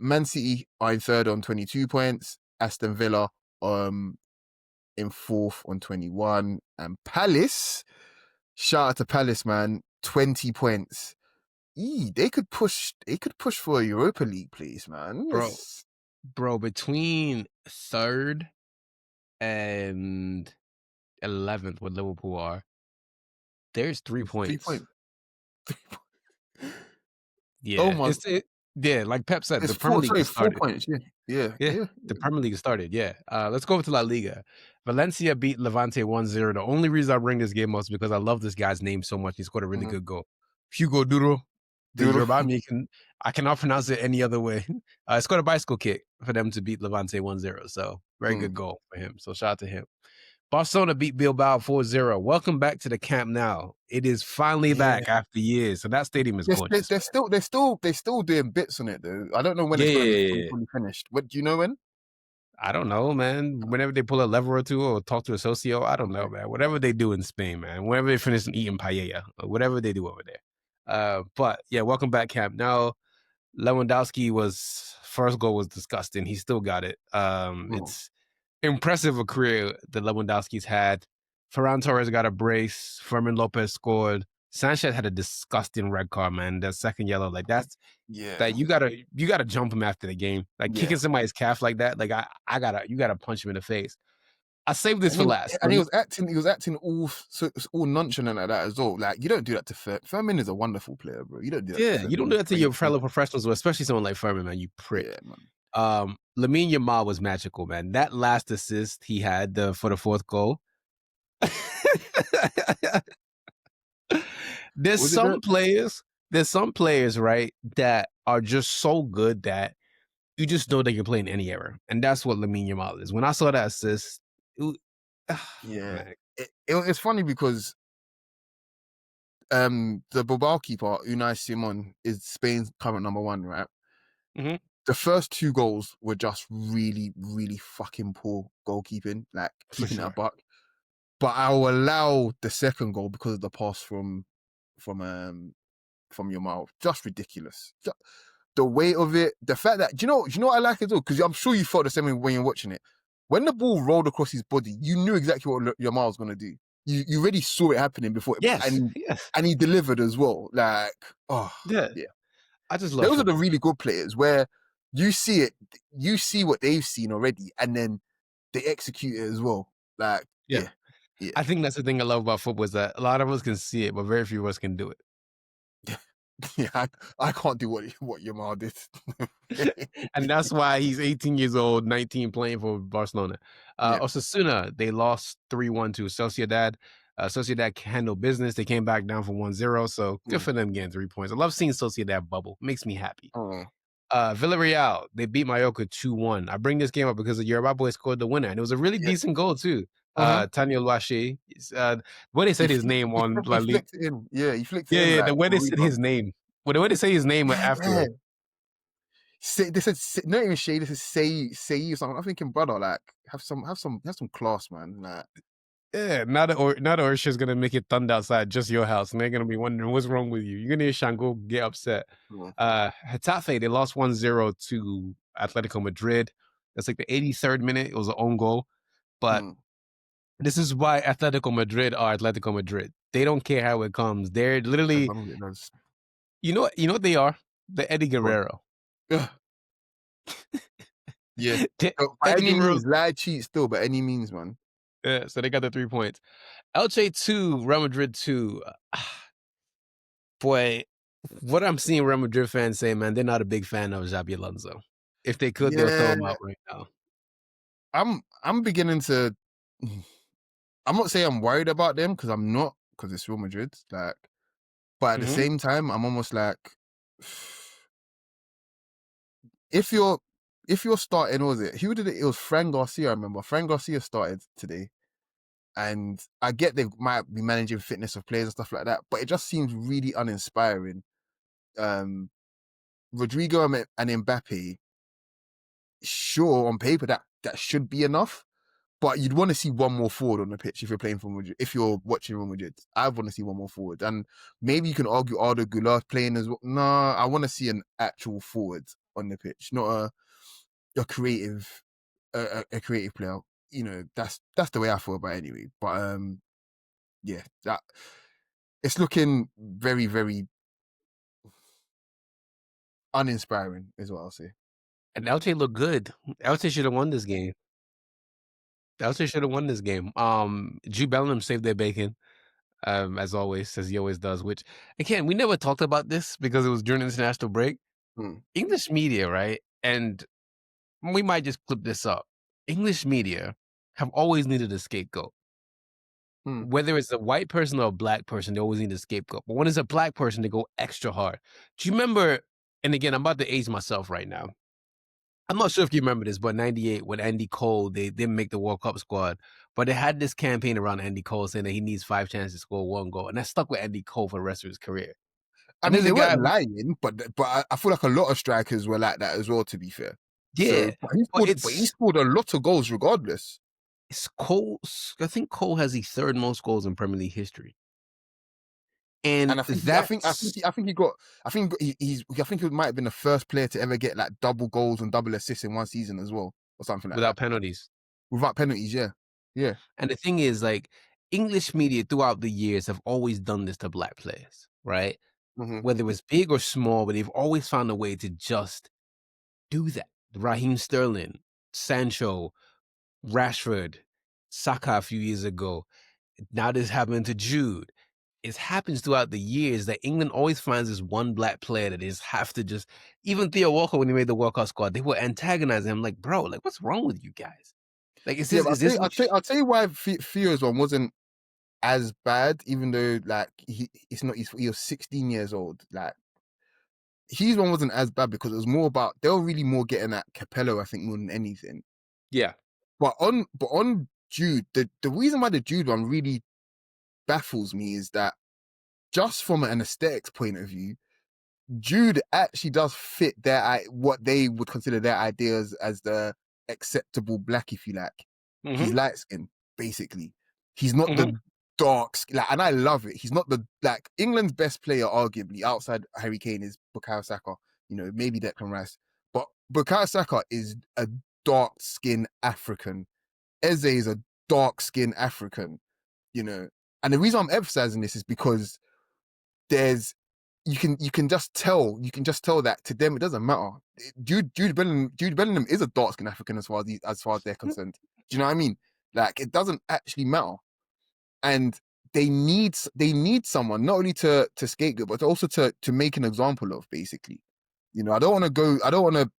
Speaker 2: Man City are in third on 22 points. Aston Villa in fourth on 21. And Palace, shout out to Palace, man, 20 points. They could push for a Europa League, please, man.
Speaker 1: Bro, between third and 11th, what Liverpool are, there's 3
Speaker 2: 3
Speaker 1: points.
Speaker 2: points. Oh
Speaker 1: Yeah,
Speaker 2: my,
Speaker 1: yeah, like Pep said,
Speaker 2: it's
Speaker 1: the Premier League has
Speaker 2: 4
Speaker 1: started.
Speaker 2: points. Yeah.
Speaker 1: Yeah, the Premier League has started. Yeah. Let's go over to La Liga. Valencia beat Levante 1-0. The only reason I bring this game up is because I love this guy's name so much. He scored a really good goal. Hugo Duro. The
Speaker 2: Duro.
Speaker 1: Yoruba I cannot pronounce it any other way. Scored a bicycle kick for them to beat Levante 1-0. So very good goal for him. So shout out to him. Barcelona beat Bilbao 4-0. Welcome back to the Camp Nou. It is finally back after years. So that stadium is gorgeous.
Speaker 2: They're still doing bits on it though. I don't know when it's gonna be fully finished. What do you know when?
Speaker 1: I don't know, man. Whenever they pull a lever or two or talk to a socio, I don't know, man. Whatever they do in Spain, man. Whenever they finish eating paella or whatever they do over there. But yeah, welcome back, Camp. Now, Lewandowski first goal was disgusting. He still got it. It's impressive a career that Lewandowski's had. Ferran Torres got a brace. Fermin Lopez scored. Sanchez had a disgusting red card, man. That second yellow, like that you gotta jump him after the game. Like kicking somebody's calf like that, like you gotta punch him in the face. I saved this for last.
Speaker 2: And he was acting all nonchalant like that as well. Like you don't do that to Fermin is a wonderful player, bro. You don't do that to Fermin.
Speaker 1: You don't do that to your fellow professionals, especially someone like Fermin, man. You prick. Yeah, man. Lamine Yamal was magical, man. That last assist he had for the fourth goal. There's some players, right, that are just so good that you just know they can play in any era. And that's what Lamine Yamal is. When I saw that assist,
Speaker 2: it's funny because the Bilbao keeper, Unai Simon, is Spain's current number 1, right?
Speaker 1: Mm-hmm.
Speaker 2: The first 2 goals were just really, really fucking poor goalkeeping, like keeping it a buck. But I'll allow the second goal because of the pass from Yamal. Just ridiculous. The weight of it, the fact that do you know what I like as well? Because I'm sure you felt the same way when you're watching it. When the ball rolled across his body, you knew exactly what Yamal was gonna do. You already saw it happening before, and he delivered as well. Like, yeah.
Speaker 1: I just love
Speaker 2: those are the really good players where you see it, you see what they've seen already, and then they execute it as well. Like, yeah.
Speaker 1: I think that's the thing I love about football is that a lot of us can see it, but very few of us can do it.
Speaker 2: Yeah, I can't do what Yamal did.
Speaker 1: And that's why he's 18 years old, 19 playing for Barcelona. Osasuna, they lost 3-1 to Sociedad. Sociedad handled business. They came back down from 1-0, so good for them getting 3 points. I love seeing Sociedad bubble. Makes me happy. Villarreal, they beat Mallorca 2-1. I bring this game up because the Yoruba boy scored the winner, and it was a really decent goal too. Tanya Luache, when they said his name on La Liga.
Speaker 2: He flicked it in.
Speaker 1: Yeah, the way they said his name. Well, the way they say his name after.
Speaker 2: They said not even Shay. This is say or something. I'm thinking, brother, like have some class, man. Like,
Speaker 1: yeah, now the Orsha's gonna make it thunder outside just your house, and they're gonna be wondering what's wrong with you. You're gonna hear Shango get upset. Getafe, they lost 1-0 to Atletico Madrid. That's like the 83rd minute. It was an own goal, but this is why Atletico Madrid are Atletico Madrid. They don't care how it comes. They're literally, you know what they are? The Eddie Guerrero.
Speaker 2: Yeah. So by any
Speaker 1: Technically,
Speaker 2: means, lie, cheat still, by any means, man.
Speaker 1: yeah, so they got the 3 points. Elche 2, Real Madrid 2. Boy, what I'm seeing Real Madrid fans say, man, they're not a big fan of Xabi Alonso. If they could, they'll throw
Speaker 2: Yeah,
Speaker 1: him out right now.
Speaker 2: I'm beginning to. I'm not saying I'm worried about them because I'm not, because it's Real Madrid. Like, but at the
Speaker 1: Mhm.
Speaker 2: same time, I'm almost like, if you're starting, what was it? Who did it? It was Fran Garcia. I remember Fran Garcia started today, and I get they might be managing fitness of players and stuff like that, but it just seems really uninspiring. Um, Rodrigo and Mbappe, sure, on paper that should be enough. But you'd want to see one more forward on the pitch if you're playing for Madrid. If you're watching Real Madrid, I want to see one more forward. And maybe you can argue Arda Güler playing as well. Nah, I want to see an actual forward on the pitch, not a creative a creative player. You know, that's the way I feel about it anyway. But yeah, that it's looking very, very uninspiring, is what I'll say.
Speaker 1: And Elche looked good. Elche should have won this game. Elche should have won this game. Jude Bellingham saved their bacon, as always, as he always does, which, again, we never talked about this because it was during the international break.
Speaker 2: Hmm.
Speaker 1: English media, right? And we might just clip this up. English media have always needed a scapegoat.
Speaker 2: Hmm.
Speaker 1: Whether it's a white person or a black person, they always need a scapegoat. But when it's a black person, they go extra hard. Do you remember? And again, I'm about to age myself right now. I'm not sure if you remember this, but '98 when Andy Cole, they didn't make the World Cup squad, but they had this campaign around Andy Cole saying that he needs 5 chances to score 1 goal, and that stuck with Andy Cole for the rest of his career.
Speaker 2: I
Speaker 1: And
Speaker 2: mean,
Speaker 1: there's
Speaker 2: they
Speaker 1: a guy
Speaker 2: weren't
Speaker 1: who,
Speaker 2: lying, but I feel like a lot of strikers were like that as well. To be fair, so
Speaker 1: yeah, but
Speaker 2: but he scored a lot of goals regardless.
Speaker 1: it's Cole's. I think Cole has the 3rd most goals in Premier League history, and
Speaker 2: And
Speaker 1: that's
Speaker 2: I think he got. I think he might have been the first player to ever get like double goals and double assists in one season as well, or something like that,
Speaker 1: without penalties.
Speaker 2: without penalties. Yeah, yeah.
Speaker 1: And the thing is, like, English media throughout the years have always done this to black players, right?
Speaker 2: Mm-hmm.
Speaker 1: Whether it was big or small, but they've always found a way to just do that. Raheem Sterling, Sancho, Rashford, Saka a few years ago. Now this happened to Jude. It happens throughout the years that England always finds this one black player that they just have to just, even Theo Walker, when he made the World Cup squad, they were antagonizing him like, bro, like, what's wrong with you guys? Like,
Speaker 2: Yeah, but
Speaker 1: is this what
Speaker 2: I'll tell you why Theo's one wasn't as bad, even though like it's not. He was 16 years old. Like his one wasn't as bad because it was more about they were really more getting at Capello, I think, more than anything.
Speaker 1: Yeah.
Speaker 2: But on Jude, the reason why the Jude one really baffles me is that just from an aesthetics point of view, Jude actually does fit what they would consider their ideas as the acceptable black, if you like. He's
Speaker 1: Mm-hmm.
Speaker 2: light skinned, basically. He's not
Speaker 1: Mm-hmm.
Speaker 2: the dark like, and I love it. He's not the like England's best player, arguably outside Harry Kane, is Bukayo Saka. You know, maybe Declan Rice, but Bukayo Saka is a dark skinned African. Eze is a dark skinned African. You know, and the reason I'm emphasizing this is because there's you can just tell that to them it doesn't matter. Jude Bellingham is a dark skinned African as far as they're concerned. Do you know what I mean? Like it doesn't actually matter, and they need someone not only to scapegoat but also to make an example of. Basically, you know, I don't want to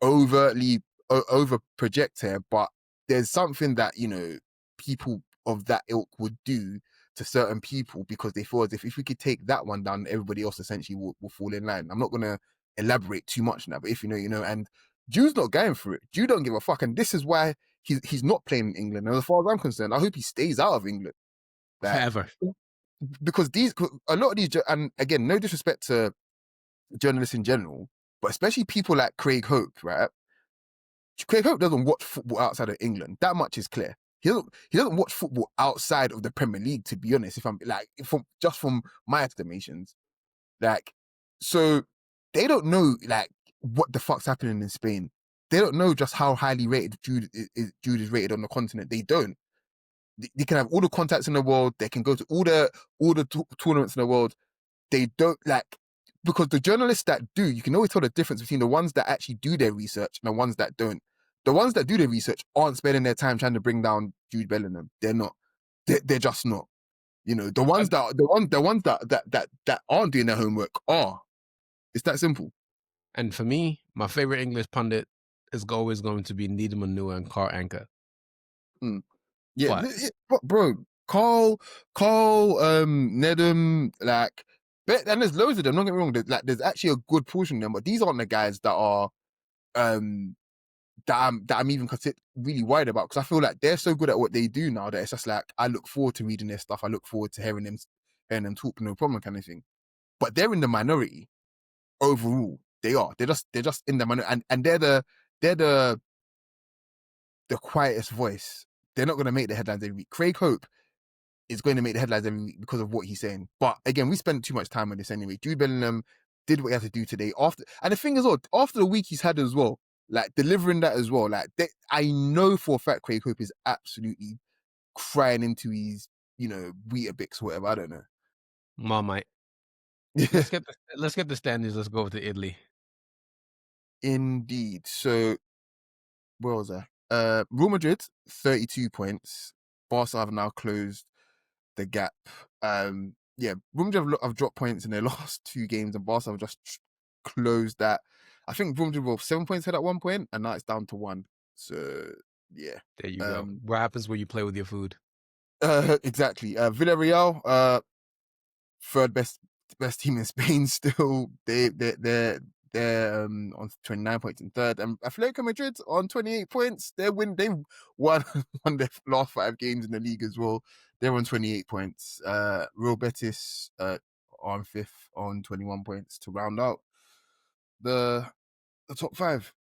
Speaker 2: overtly over project here, but there's something that, you know, people of that ilk would do to certain people because they feel as if we could take that one down, everybody else essentially will fall in line. I'm not going to elaborate too much now, but if you know, you know. And Jude's not going for it. Jude don't give a fuck, and this is why he's not playing in England. And as far as I'm concerned, I hope he stays out of England. Like,
Speaker 1: Forever.
Speaker 2: because a lot of these, and again, no disrespect to journalists in general, but especially people like Craig Hope, right? Craig Hope doesn't watch football outside of England. That much is clear. He doesn't watch football outside of the Premier League, to be honest. If I'm like from my estimations, like, so they don't know like what the fuck's happening in Spain. They don't know just how highly rated Jude is rated on the continent. They don't. They can have all the contacts in the world. They can go to all the tournaments in the world. They don't like, because the journalists that do, you can always tell the difference between the ones that actually do their research and the ones that don't. The ones that do the research aren't spending their time trying to bring down Jude Bellingham. They're not. They're just not. You know, the ones that aren't doing their homework are. It's that simple.
Speaker 1: And for me, my favorite English pundit is always going to be Needham Manua and Carl Anka.
Speaker 2: Mm. Yeah,
Speaker 1: But
Speaker 2: bro, Carl, Nedum, like, and there's loads of them. Don't get me wrong. There's actually a good portion of them, but these aren't the guys that are um that I'm even really worried about, because I feel like they're so good at what they do now that it's just like I look forward to reading their stuff. I look forward to hearing them talk, no problem, kind of thing. But they're in the minority overall. They are. They're just in the minority, and they're the quietest voice. They're not going to make the headlines every week. Craig Hope is going to make the headlines every week because of what he's saying. But again, we spent too much time on this anyway. Jude Bellingham did what he had to do today. And the thing is, after the week he's had as well, like delivering that as well, like I know for a fact Craig Hope is absolutely crying into his, Weetabix or whatever. I don't know.
Speaker 1: Marmite.
Speaker 2: Yeah,
Speaker 1: Let's get the standings. Let's go over to Italy.
Speaker 2: indeed. So where was I? Real Madrid, 32 points. Barca have now closed the gap. Yeah, Real Madrid have dropped points in their last two games, and Barca have just closed that. I think Real Madrid were 7 points ahead at one point, and now it's down to one. So yeah,
Speaker 1: There you go. What happens when you play with your food?
Speaker 2: exactly. Villarreal, third best team in Spain still. They're on 29 points in third, and Atletico Madrid on 28 points. They've won won their last 5 games in the league as well. They're on 28 points. Real Betis on fifth on 21 points to round out the top 5.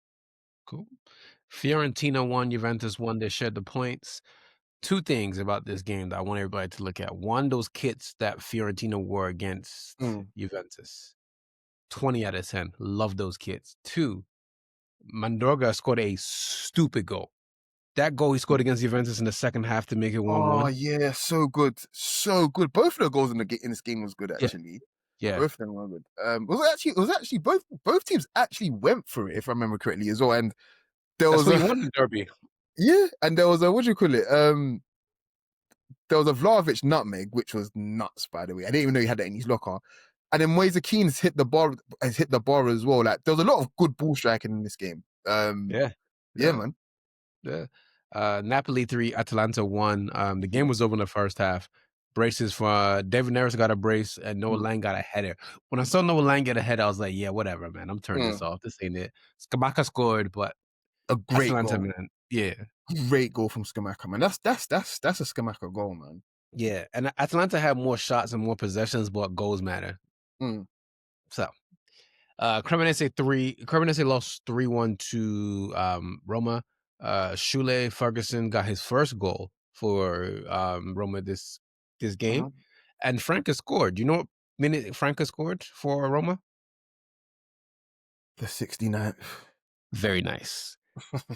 Speaker 1: Cool. Fiorentina won, Juventus won. They shared the points. Two things about this game that I want everybody to look at. One, those kits that Fiorentina wore against Juventus. 20 out of 10. Love those kits. Two, Mandorga scored a stupid goal. That goal he scored against Juventus in the second half to make it 1-1.
Speaker 2: Oh yeah, so good, so good. Both of the goals in this game was good
Speaker 1: Yeah.
Speaker 2: actually.
Speaker 1: Yeah.
Speaker 2: Both of them were good. It was actually both teams actually went for it, if I remember correctly as well. And there
Speaker 1: That's
Speaker 2: was
Speaker 1: what you won the Derby.
Speaker 2: yeah, and there was a what do you call it? There was a Vlahovic nutmeg, which was nuts, by the way. I didn't even know he had that in his locker. And then Moise Keane has hit the bar as well. Like there was a lot of good ball striking in this game.
Speaker 1: Yeah.
Speaker 2: Yeah, man.
Speaker 1: Yeah. Napoli 3, Atalanta 1. The game was over in the first half. Braces for David Neres got a brace and Noah Lang got a header. When I saw Noah Lang get a header, I was like, yeah, whatever, man. I'm turning this off. This ain't it. Skamaka scored, but
Speaker 2: A great
Speaker 1: Atalanta,
Speaker 2: goal.
Speaker 1: man. Yeah.
Speaker 2: Great goal from Skamaka, man. That's a Skamaka goal, man.
Speaker 1: Yeah. And Atalanta had more shots and more possessions, but goals matter. So Cremonese lost 3-1 to Roma. Shule Ferguson got his first goal for Roma this game. And Franca scored. Do you know what minute Franca scored for Roma?
Speaker 2: The 69th.
Speaker 1: Very nice.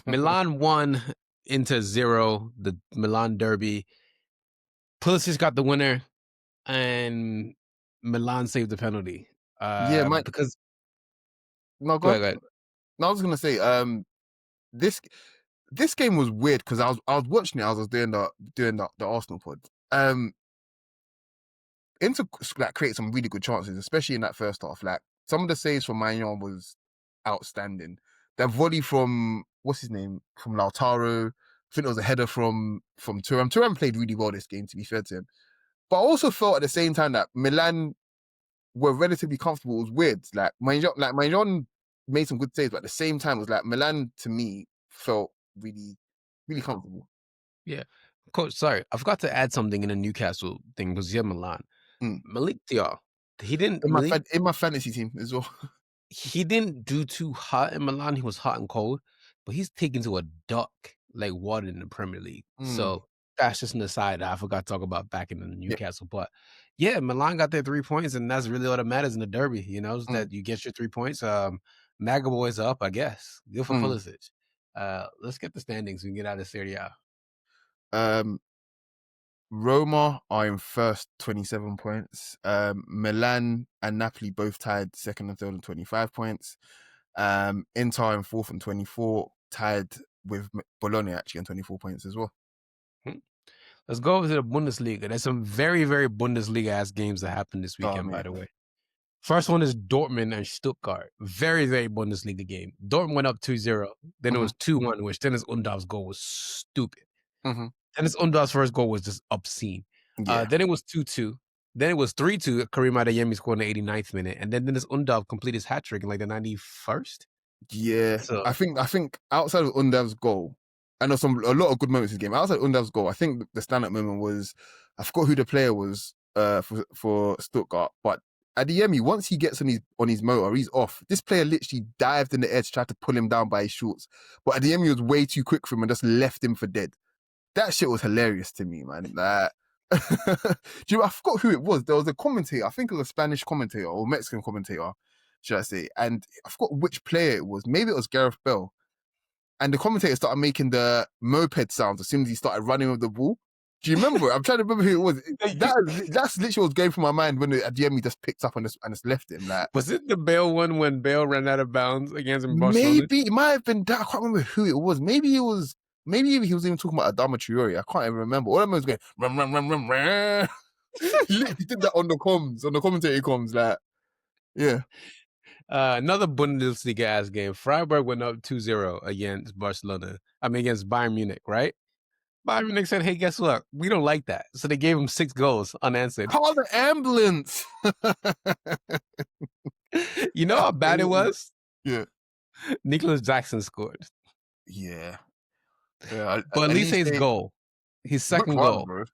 Speaker 1: Milan won into 0, the Milan Derby. Pulisic got the winner, and Milan saved the penalty.
Speaker 2: Yeah,
Speaker 1: Because
Speaker 2: no,
Speaker 1: go
Speaker 2: go on.
Speaker 1: ahead.
Speaker 2: No, I was gonna say, this game was weird because I was watching it. I was doing the Arsenal pod. Inter like create some really good chances, especially in that first half. Like some of the saves from Maignan was outstanding. That volley from what's his name from Lautaro. I think it was a header from Thuram. Thuram played really well this game, to be fair to him. But I also felt at the same time that Milan were relatively comfortable. It was weird. Like Maignan made some good saves, but at the same time, it was like Milan to me felt really, really comfortable.
Speaker 1: Yeah. Coach, sorry, I forgot to add something in the Newcastle thing because you have Milan. Malik Diar, he didn't
Speaker 2: in my fantasy team as well.
Speaker 1: He didn't do too hot in Milan. He was hot and cold, but he's taken to a duck like water in the Premier League. So that's just an aside that I forgot to talk about back in the Newcastle. But yeah, Milan got their 3 points, and that's really all that matters in the derby. You know, is that you get your 3 points. Maga boys up, I guess. Good for Pulisic. Let's get the standings. We can get out of Serie A.
Speaker 2: Roma are in first, 27 points. Milan and Napoli both tied second and third on 25 points. Inter in fourth and 24, tied with Bologna actually on 24 points as well.
Speaker 1: Hmm. Let's go over to the Bundesliga. There's some very, very Bundesliga-ass games that happened this
Speaker 2: Oh,
Speaker 1: weekend, by
Speaker 2: mate.
Speaker 1: the way. First one is Dortmund and Stuttgart. Very, very Bundesliga game. Dortmund went up 2-0. Then it
Speaker 2: Mm-hmm.
Speaker 1: was 2-1, which Dennis Undav's goal was stupid.
Speaker 2: Mm-hmm.
Speaker 1: Dennis Undav's first goal was just obscene.
Speaker 2: Yeah.
Speaker 1: Then it was 2-2. Then it was 3-2. Karim Adeyemi scored in the 89th minute. And then Dennis Undav completed his hat-trick in like the 91st.
Speaker 2: Yeah.
Speaker 1: So,
Speaker 2: I think outside of Undav's goal, I know a lot of good moments in the game. Outside of Undav's goal, I think the stand-up moment was, I forgot who the player was for Stuttgart, but Adeyemi, once he gets on his motor, he's off. This player literally dived in the edge, tried to pull him down by his shorts, but Adeyemi was way too quick for him and just left him for dead. That shit was hilarious to me, man. Like, do you know, I forgot who it was. There was a commentator, I think it was a Spanish commentator or Mexican commentator, should I say, and I forgot which player it was. Maybe it was Gareth Bale. And the commentator started making the moped sounds as soon as he started running with the ball. Do you remember? I'm trying to remember who it was. That's literally what was going through my mind when at the end he just picked up and just left him. Like,
Speaker 1: was it the Bale one when Bale ran out of bounds against Barcelona?
Speaker 2: maybe it might have been that. I can't remember who it was. Maybe he was even talking about Adama Traore. I can't even remember. All I remember was going rum rum rum rum rum. He literally did that on the commentator comms. Like, yeah.
Speaker 1: Another Bundesliga ass game. Freiburg went up 2-0 against Barcelona. Against Bayern Munich, right? Bayern Munich said, hey, guess what? We don't like that. So they gave him 6 goals unanswered.
Speaker 2: Call the ambulance.
Speaker 1: You know how bad it was?
Speaker 2: Yeah.
Speaker 1: Nicholas Jackson scored.
Speaker 2: Yeah.
Speaker 1: But at least his goal. His second goal.
Speaker 2: Bro.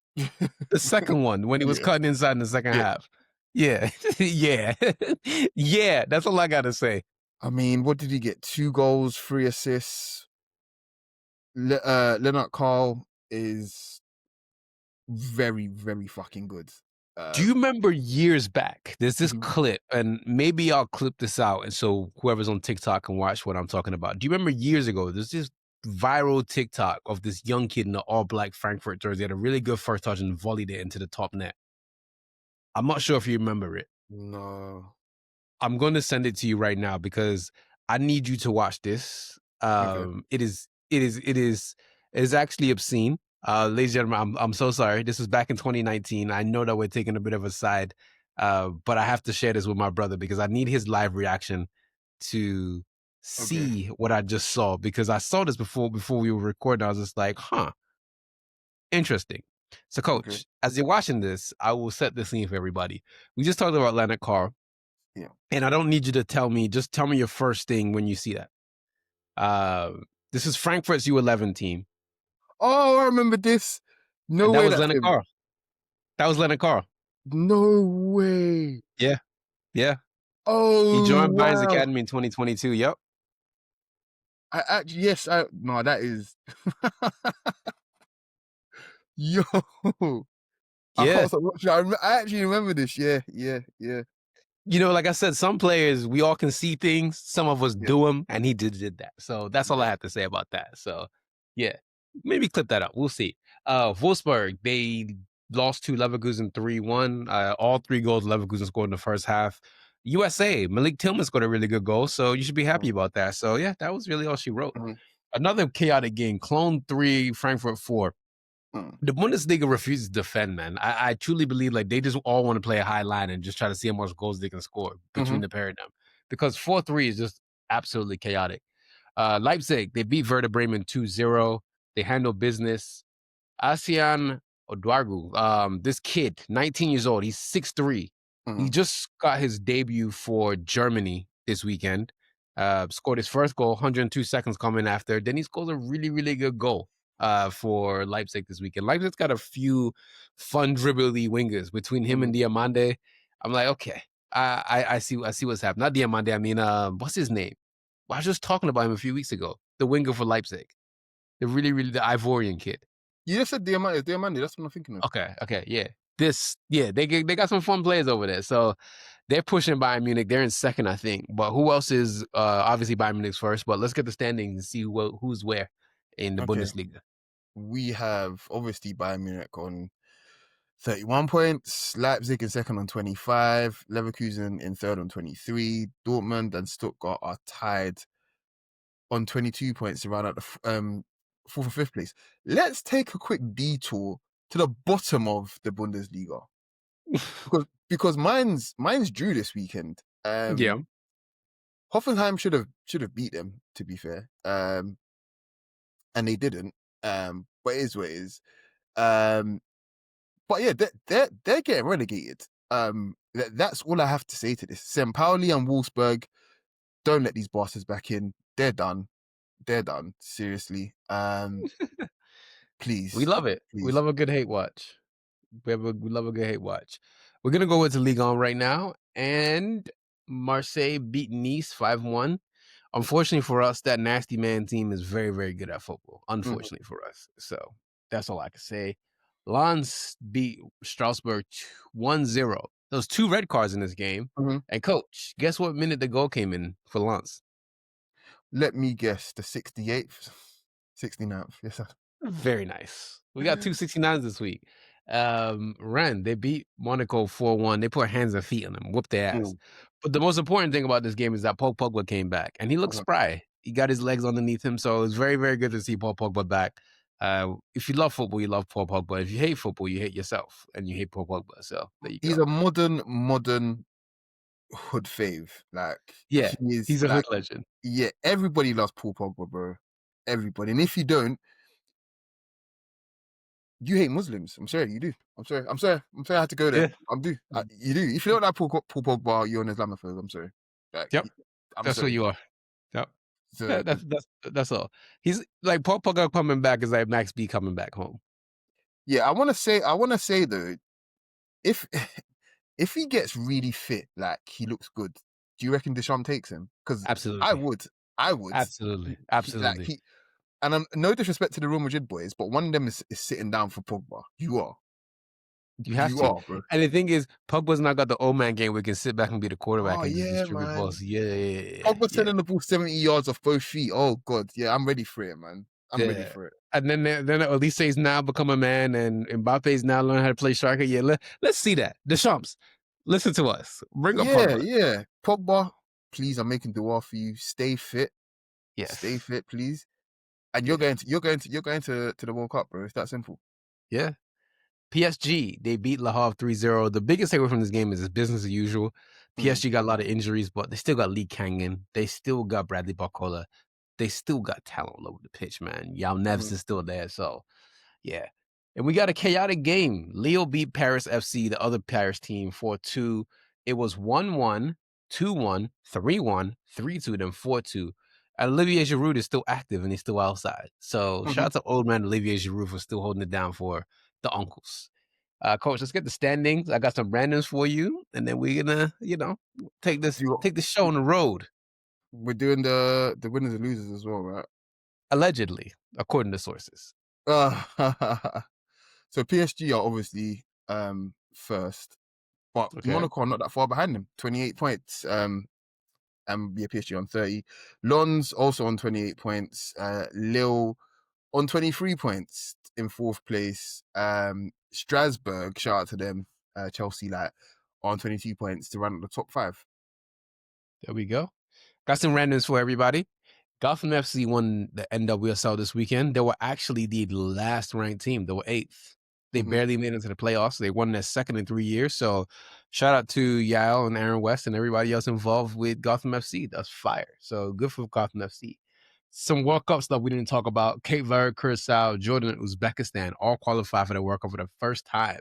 Speaker 1: The second one when he was cutting inside in the second half. Yeah. Yeah. Yeah. That's all I got to say.
Speaker 2: I mean, what did he get? 2 goals, 3 assists. Leonard Carl is very, very fucking good.
Speaker 1: Do you remember years back? There's this
Speaker 2: Mhm.
Speaker 1: clip, and maybe I'll clip this out, and so whoever's on TikTok can watch what I'm talking about. Do you remember years ago? There's this viral TikTok of this young kid in the all-black Frankfurt jersey had a really good first touch and volleyed it into the top net. I'm not sure if you remember it.
Speaker 2: No.
Speaker 1: I'm going to send it to you right now because I need you to watch this.
Speaker 2: Okay.
Speaker 1: It is actually obscene. Ladies and gentlemen, I'm so sorry. This was back in 2019. I know that we're taking a bit of a side, but I have to share this with my brother because I need his live reaction to see what I just saw, because I saw this before we were recording. I was just like, huh, interesting. So, Coach, as you're watching this, I will set the scene for everybody. We just talked about Leonard Carr.
Speaker 2: Yeah.
Speaker 1: And I don't need you to tell me, just tell me your first thing when you see that. This is Frankfurt's U11 team.
Speaker 2: Oh, I remember this. No
Speaker 1: And that
Speaker 2: way
Speaker 1: was
Speaker 2: that's
Speaker 1: Leonard
Speaker 2: him.
Speaker 1: Carr. That was Leonard Carr.
Speaker 2: No way.
Speaker 1: Yeah. Yeah. He
Speaker 2: Oh,
Speaker 1: joined Bayern's
Speaker 2: wow.
Speaker 1: Academy in 2022. Yep.
Speaker 2: No, that is. Yo. I
Speaker 1: Yeah.
Speaker 2: can't stop watching. I actually remember this. Yeah.
Speaker 1: You know, like I said, some players, we all can see things. Some of us
Speaker 2: Yeah.
Speaker 1: do them, and he did that. So that's all I have to say about that. So, yeah, maybe clip that up. We'll see. Wolfsburg, they lost to Leverkusen 3-1. All 3 goals Leverkusen scored in the first half. USA, Malik Tillman scored a really good goal, so you should be happy about that. So, yeah, that was really all she wrote.
Speaker 2: Mhm.
Speaker 1: Another chaotic game, Cologne 3, Frankfurt 4. The Bundesliga refuses to defend, man. I truly believe like they just all want to play a high line and just try to see how much goals they can score between the pair of them. Because 4-3 is just absolutely chaotic. Leipzig, they beat Werder Bremen 2-0. They handle business. Asian Oduagu, this kid, 19 years old, he's 6'3". He just got his debut for Germany this weekend. Scored his first goal, 102 seconds coming after. Then he scores a really, really good goal for Leipzig this weekend. Leipzig's got a few fun dribbly wingers between him and Diamande. I'm like, okay, I see what's happening. Not Diamande, I mean, what's his name? I was just talking about him a few weeks ago. The winger for Leipzig. The the Ivorian kid.
Speaker 2: You just said Diamante. That's what I'm thinking of.
Speaker 1: Okay, yeah. They got some fun players over there. So they're pushing Bayern Munich. They're in second, I think. But who else is obviously Bayern Munich's first? But let's get the standings and see who's where in the Bundesliga.
Speaker 2: We have obviously Bayern Munich on 31 points, Leipzig in second on 25, Leverkusen in third on 23, Dortmund and Stuttgart are tied on 22 points to round out the fourth and fifth place. Let's take a quick detour to the bottom of the Bundesliga because mine's drew this weekend.
Speaker 1: Yeah.
Speaker 2: Hoffenheim should have beat them, to be fair, and they didn't. But it is what it is. But yeah, they're getting relegated. That's all I have to say to this. St. Pauli and Wolfsburg, don't let these bastards back in. They're done. They're done. Seriously.
Speaker 1: We
Speaker 2: Please,
Speaker 1: love it. We
Speaker 2: please.
Speaker 1: love a good hate watch. We love a good hate watch. We're gonna go into Ligue 1 right now, and Marseille beat Nice 5-1. Unfortunately for us, that nasty man team is very, very good at football.
Speaker 2: Mhm.
Speaker 1: Unfortunately for us, so that's all I can say. Lens beat Strasbourg 1-0. There was 2 red cards in this game.
Speaker 2: Mhm.
Speaker 1: And coach, guess what minute the goal came in for Lens?
Speaker 2: Let me guess, the 68th, 69th. Yes, sir.
Speaker 1: Very nice. We got 2 69s this week. Rennes, they beat Monaco 4-1. They put hands and feet on them, whooped their ass.
Speaker 2: Mm.
Speaker 1: But the most important thing about this game is that Paul Pogba came back, and he looked
Speaker 2: Mhm.
Speaker 1: spry. He got his legs underneath him, so it was very, very good to see Paul Pogba back. If you love football, you love Paul Pogba. If you hate football, you hate yourself, and you hate Paul Pogba. So there you
Speaker 2: He's
Speaker 1: go.
Speaker 2: a modern hood fave. Like
Speaker 1: Yeah,
Speaker 2: he is
Speaker 1: he's a
Speaker 2: like,
Speaker 1: hood legend.
Speaker 2: yeah, everybody loves Paul Pogba, bro. Everybody. And if you don't, you hate Muslims. I'm sorry, you do. I'm sorry. I had to go there.
Speaker 1: Yeah.
Speaker 2: You do. If you don't like Paul Pogba, you're an Islamophobe. I'm sorry. Like,
Speaker 1: Yep.
Speaker 2: I'm
Speaker 1: That's what
Speaker 2: sorry.
Speaker 1: you are. Yep.
Speaker 2: So
Speaker 1: That's all. He's like Paul Pogba coming back is like Max B coming back home.
Speaker 2: yeah, I want to say though, if if he gets really fit, like he looks good, do you reckon Deschamps takes him? Because I
Speaker 1: Absolutely.
Speaker 2: would, I would.
Speaker 1: Absolutely.
Speaker 2: Like
Speaker 1: Absolutely.
Speaker 2: he, and I'm no disrespect to the Real Madrid boys, but one of them is sitting down for Pogba.
Speaker 1: You have
Speaker 2: You
Speaker 1: to.
Speaker 2: are, bro.
Speaker 1: And the thing is, Pogba's not got the old man game where he can sit back and be the quarterback
Speaker 2: Oh
Speaker 1: and just
Speaker 2: yeah,
Speaker 1: distribute
Speaker 2: man.
Speaker 1: balls. Yeah.
Speaker 2: Pogba sending the ball 70 yards off both feet. Oh god, yeah, I'm ready for it, man. I'm ready
Speaker 1: Yeah.
Speaker 2: for it.
Speaker 1: And then Olise's now become a man, and Mbappe's now learning how to play striker. Yeah, let's see that. Deschamps, listen to us. Bring up
Speaker 2: Yeah,
Speaker 1: Pogba.
Speaker 2: yeah. Pogba, please, I'm making dua for you. Stay fit. Stay
Speaker 1: Yes.
Speaker 2: fit, please. And
Speaker 1: Yeah.
Speaker 2: you're going to the World Cup, bro. It's that simple.
Speaker 1: Yeah. PSG, they beat Le Havre 3-0. The biggest takeaway from this game is it's business as usual.
Speaker 2: Mhm.
Speaker 1: PSG got a lot of injuries, but they still got Lee Kangin. They still got Bradley Barcola. They still got talent all over the pitch, man. Yao Neves
Speaker 2: Mhm.
Speaker 1: is still there. So, yeah. And we got a chaotic game. Lille beat Paris FC, the other Paris team, 4-2. It was 1-1, 2-1, 3-1, 3-2, then 4-2. And Olivier Giroud is still active and he's still outside. So shout
Speaker 2: Mhm.
Speaker 1: out to old man Olivier Giroud for still holding it down for the uncles. Coach, let's get the standings. I got some randoms for you, and then we're gonna, take
Speaker 2: Do you,
Speaker 1: this show on the road.
Speaker 2: we're doing the winners and losers as well, right?
Speaker 1: Allegedly, according to sources.
Speaker 2: So PSG are obviously first, but
Speaker 1: Okay.
Speaker 2: Monaco are not that far behind them. 28 points. And yeah, PSG on 30. Lens also on 28 points. Lille on 23 points in fourth place. Strasbourg, shout out to them. Chelsea like on 22 points to run at the top 5.
Speaker 1: There we go. Got some randoms for everybody. Gotham FC won the NWSL this weekend. They were actually the last ranked team. They were 8th. They
Speaker 2: Mm-hmm.
Speaker 1: barely made it into the playoffs. They won their second in 3 years. So shout out to Yael and Aaron West and everybody else involved with Gotham FC. That's fire. So good for Gotham FC. Some World Cup stuff we didn't talk about. Cape Verde, Curacao, Jordan, and Uzbekistan all qualified for the World Cup for the first time.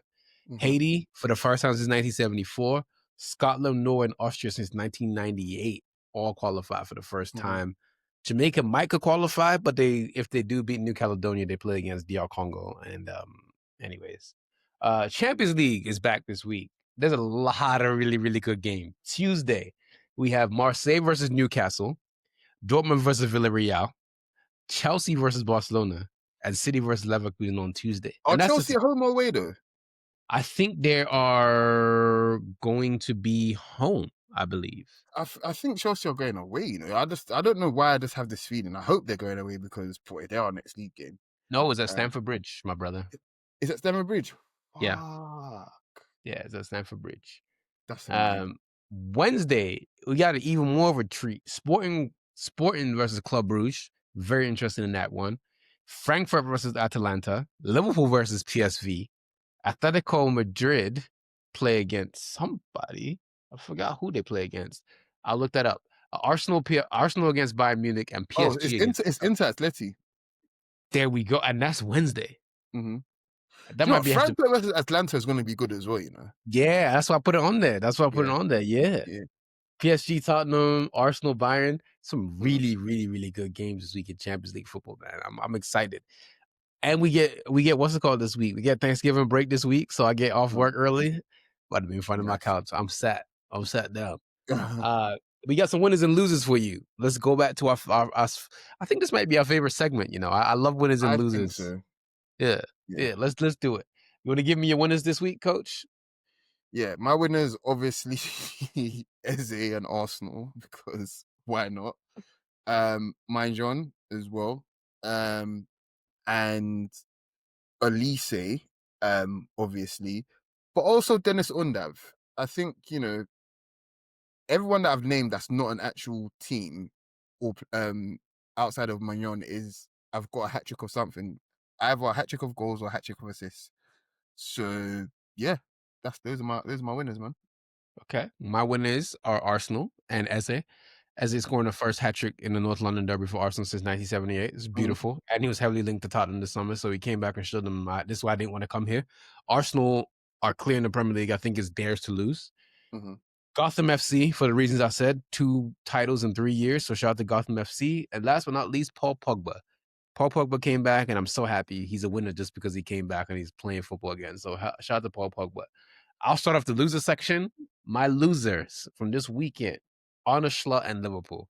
Speaker 2: Mm-hmm.
Speaker 1: Haiti for the first time since 1974. Scotland, Norway, and Austria since 1998 all qualified for the first
Speaker 2: Mm-hmm.
Speaker 1: time. Jamaica might could qualify, but if they do beat New Caledonia, they play against DR Congo. And anyways, Champions League is back this week. There's a lot of really, really good games. Tuesday, we have Marseille versus Newcastle, Dortmund versus Villarreal, Chelsea versus Barcelona, and City versus Leverkusen on Tuesday.
Speaker 2: Are
Speaker 1: And that's
Speaker 2: Chelsea
Speaker 1: just,
Speaker 2: at home or away though?
Speaker 1: I think they are going to be home, I believe.
Speaker 2: I think Chelsea are going away. I don't know why I just have this feeling. I hope they're going away because boy, they're our next league game.
Speaker 1: No, it's at
Speaker 2: Um,
Speaker 1: Stamford Bridge, my brother.
Speaker 2: is it Stamford Bridge?
Speaker 1: Yeah.
Speaker 2: Fuck,
Speaker 1: Yeah, it's at Stamford Bridge.
Speaker 2: that's annoying.
Speaker 1: Wednesday, we got an even more of a treat. Sporting Sporting versus Club Brugge. Very interested in that one. Frankfurt versus Atalanta. Liverpool versus PSV. Atletico Madrid play against somebody. I forgot who they play against. I'll look that up. Arsenal against Bayern Munich and
Speaker 2: Oh,
Speaker 1: PSG against.
Speaker 2: it's Inter Atleti.
Speaker 1: There we go, and that's Wednesday.
Speaker 2: Mm-hmm.
Speaker 1: That
Speaker 2: You know
Speaker 1: might
Speaker 2: what?
Speaker 1: be actually.
Speaker 2: Frankfurt versus Atlanta is going to be good as well.
Speaker 1: Yeah, that's why I put it on there. That's why I put it
Speaker 2: Yeah,
Speaker 1: on there. Yeah.
Speaker 2: yeah.
Speaker 1: PSG, Tottenham, Arsenal, Bayern. Some
Speaker 2: Mhm.
Speaker 1: really, really, really good games this week in Champions League football, man. I'm excited. And we get what's it called this week? We get Thanksgiving break this week, so I get off work early. About to be in front of my
Speaker 2: Nice.
Speaker 1: couch. I'm sat down. We got some winners and losers for you. Let's go back to our I think this might be our favorite segment. I love winners and
Speaker 2: I think
Speaker 1: losers.
Speaker 2: so.
Speaker 1: Yeah,
Speaker 2: Yeah.
Speaker 1: yeah. Let's do it. You want to give me your winners this week, Coach?
Speaker 2: Yeah, my winners obviously Eze and Arsenal because why not? Mine John as well. And Elise, obviously, but also Dennis Undav. I think, everyone that I've named that's not an actual team or outside of Magnon is I've got a hat trick of something. Either a hat trick of goals or a hat trick of assists. So yeah, those are my winners, man.
Speaker 1: Okay. My winners are Arsenal and Eze. Eze scoring the first hat trick in the North London Derby for Arsenal since 1978. It's
Speaker 2: Mhm,
Speaker 1: beautiful. And he was heavily linked to Tottenham this summer, so he came back and showed them this is why I didn't want to come here. Arsenal are clear in the Premier League. I think it's theirs to lose.
Speaker 2: mhm.
Speaker 1: Gotham FC, for the reasons I said, 2 titles in 3 years. So shout out to Gotham FC. And last but not least, Paul Pogba. Paul Pogba came back, and I'm so happy he's a winner just because he came back and he's playing football again. So shout out to Paul Pogba. I'll start off the loser section. My losers from this weekend, Arne Slot and Liverpool.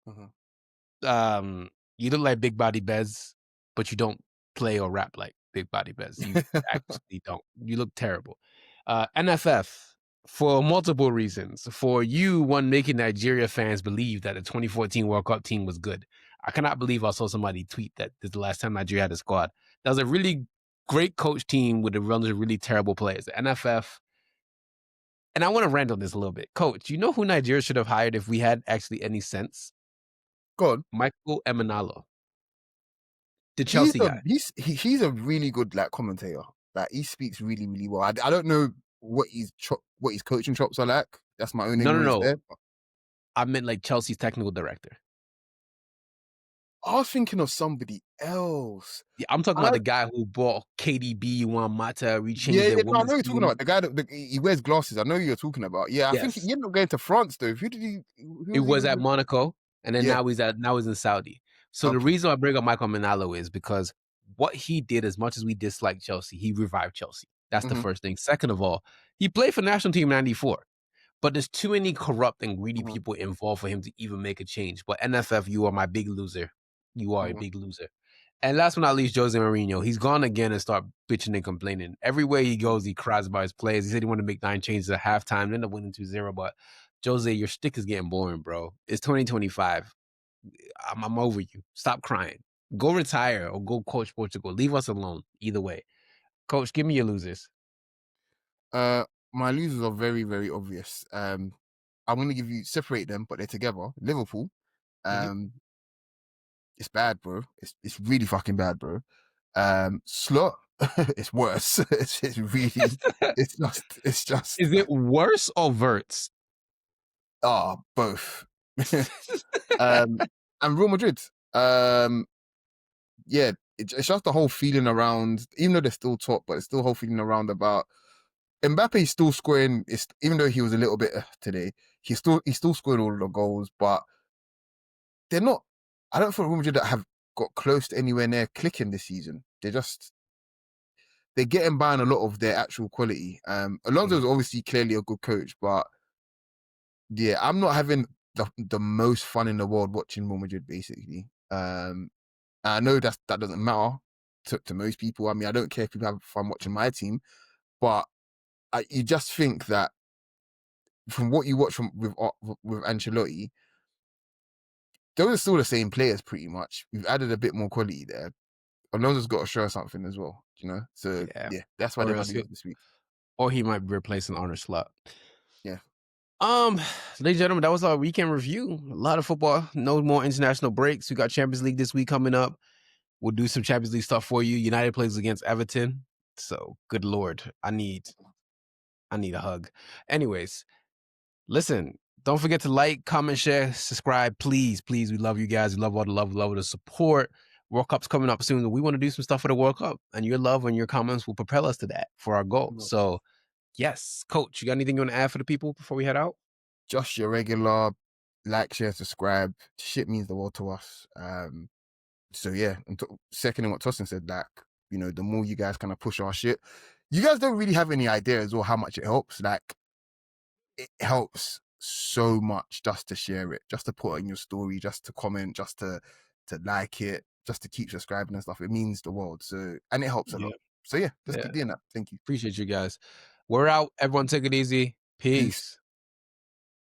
Speaker 2: Mhm.
Speaker 1: You look like Big Body Bez, but you don't play or rap like Big Body Bez. You actually don't. You look terrible. NFF, for multiple reasons. For you, one, making Nigeria fans believe that the 2014 World Cup team was good. I cannot believe I saw somebody tweet that this is the last time Nigeria had a squad. That was a really great coach team with a bunch of really terrible players. The NFF, and I want to rant on this a little bit. Coach, you know who Nigeria should have hired if we had actually any sense?
Speaker 2: Go on.
Speaker 1: Michael Emenalo, the
Speaker 2: He's
Speaker 1: Chelsea
Speaker 2: a
Speaker 1: guy.
Speaker 2: he's a really good like commentator. Like he speaks really really well. I don't know what his coaching chops are like. That's my own
Speaker 1: No, no,
Speaker 2: ignorance
Speaker 1: no.
Speaker 2: there.
Speaker 1: I meant like Chelsea's technical director.
Speaker 2: I was thinking of somebody else.
Speaker 1: Yeah, I'm talking about
Speaker 2: I
Speaker 1: the guy who bought KDB, Juan Mata,
Speaker 2: Yeah,
Speaker 1: rechanged their
Speaker 2: yeah, no, I know
Speaker 1: women's
Speaker 2: you're talking
Speaker 1: team.
Speaker 2: about the guy he wears glasses. I know who you're talking about. Yeah, I think he
Speaker 1: Yes.
Speaker 2: ended up going to France though. Who
Speaker 1: It
Speaker 2: was he
Speaker 1: was
Speaker 2: with?
Speaker 1: at Monaco, and then
Speaker 2: Yeah,
Speaker 1: now he's in Saudi. So the
Speaker 2: okay.
Speaker 1: reason I bring up Michael Manalo is because what he did, as much as we dislike Chelsea, he revived Chelsea. That's the
Speaker 2: Hmm.
Speaker 1: first thing. Second of all, he played for national team '94. But there's too many corrupt and greedy
Speaker 2: Hmm.
Speaker 1: people involved for him to even make a change. But NFF, you are my big loser. You are a
Speaker 2: Hmm.
Speaker 1: big loser. And last but not least, Jose Mourinho. He's gone again and start bitching and complaining. Everywhere he goes, he cries about his players. He said he wanted to make 9 changes at halftime, ended up winning 2-0. But Jose, your stick is getting boring, bro. It's 2025. I'm over you. Stop crying. Go retire or go coach Portugal. Leave us alone. Either way. Coach, give me your losers.
Speaker 2: My losers are very very obvious. I'm gonna separate them, but they're together. Liverpool.
Speaker 1: Mhm.
Speaker 2: Um, it's bad, bro. It's really fucking bad, bro. Slot, it's worse. It's really, it's just
Speaker 1: Is it worse or Verts?
Speaker 2: both. um, and Real Madrid. Um, yeah, it's just the whole feeling around, even though they're still top, but it's still the whole feeling around about Mbappe's still scoring. It's even though he was a little bit today, he's still scoring all of the goals, but they're not. I don't think Real Madrid that have got close to anywhere near clicking this season. They're getting by on a lot of their actual quality. Alonso is
Speaker 1: Mhm.
Speaker 2: obviously clearly a good coach, but yeah, I'm not having the most fun in the world watching Real Madrid, basically. I know that doesn't matter to most people. I mean, I don't care if people have fun watching my team, but you just think that from what you watch with Ancelotti, those are still the same players pretty much. We've added a bit more quality there. Alonso's got to show something as well, So
Speaker 1: Yeah.
Speaker 2: yeah, that's why
Speaker 1: Or
Speaker 2: they're my
Speaker 1: else
Speaker 2: losers this week.
Speaker 1: or he might be replacing Arne Slot.
Speaker 2: Yeah.
Speaker 1: Ladies and gentlemen, that was our weekend review. A lot of football. No more international breaks. We got Champions League this week coming up. We'll do some Champions League stuff for you. United plays against Everton. So good Lord. I need a hug. Anyways, listen, don't forget to like, comment, share, subscribe. Please, please. We love you guys. We love all the love, love the support. World Cup's coming up soon. We want to do some stuff for the World Cup. And your love and your comments will propel us to that for our goal. So yes, Coach, you got anything you want to add for the people before we head out?
Speaker 2: Just your regular like, share, subscribe. Shit means the world to us. So yeah, and seconding what Tosin said, like, you know, the more you guys kind of push our shit, you guys don't really have any idea as well how much it helps. Like, it helps so much just to share it, just to put it in your story, just to comment, just to like it, just to keep subscribing and stuff. It means the world. So, and it helps a lot. So yeah, just keep doing that. Thank you.
Speaker 1: Appreciate you guys. We're out. Everyone take it easy.
Speaker 2: Peace.
Speaker 1: Peace.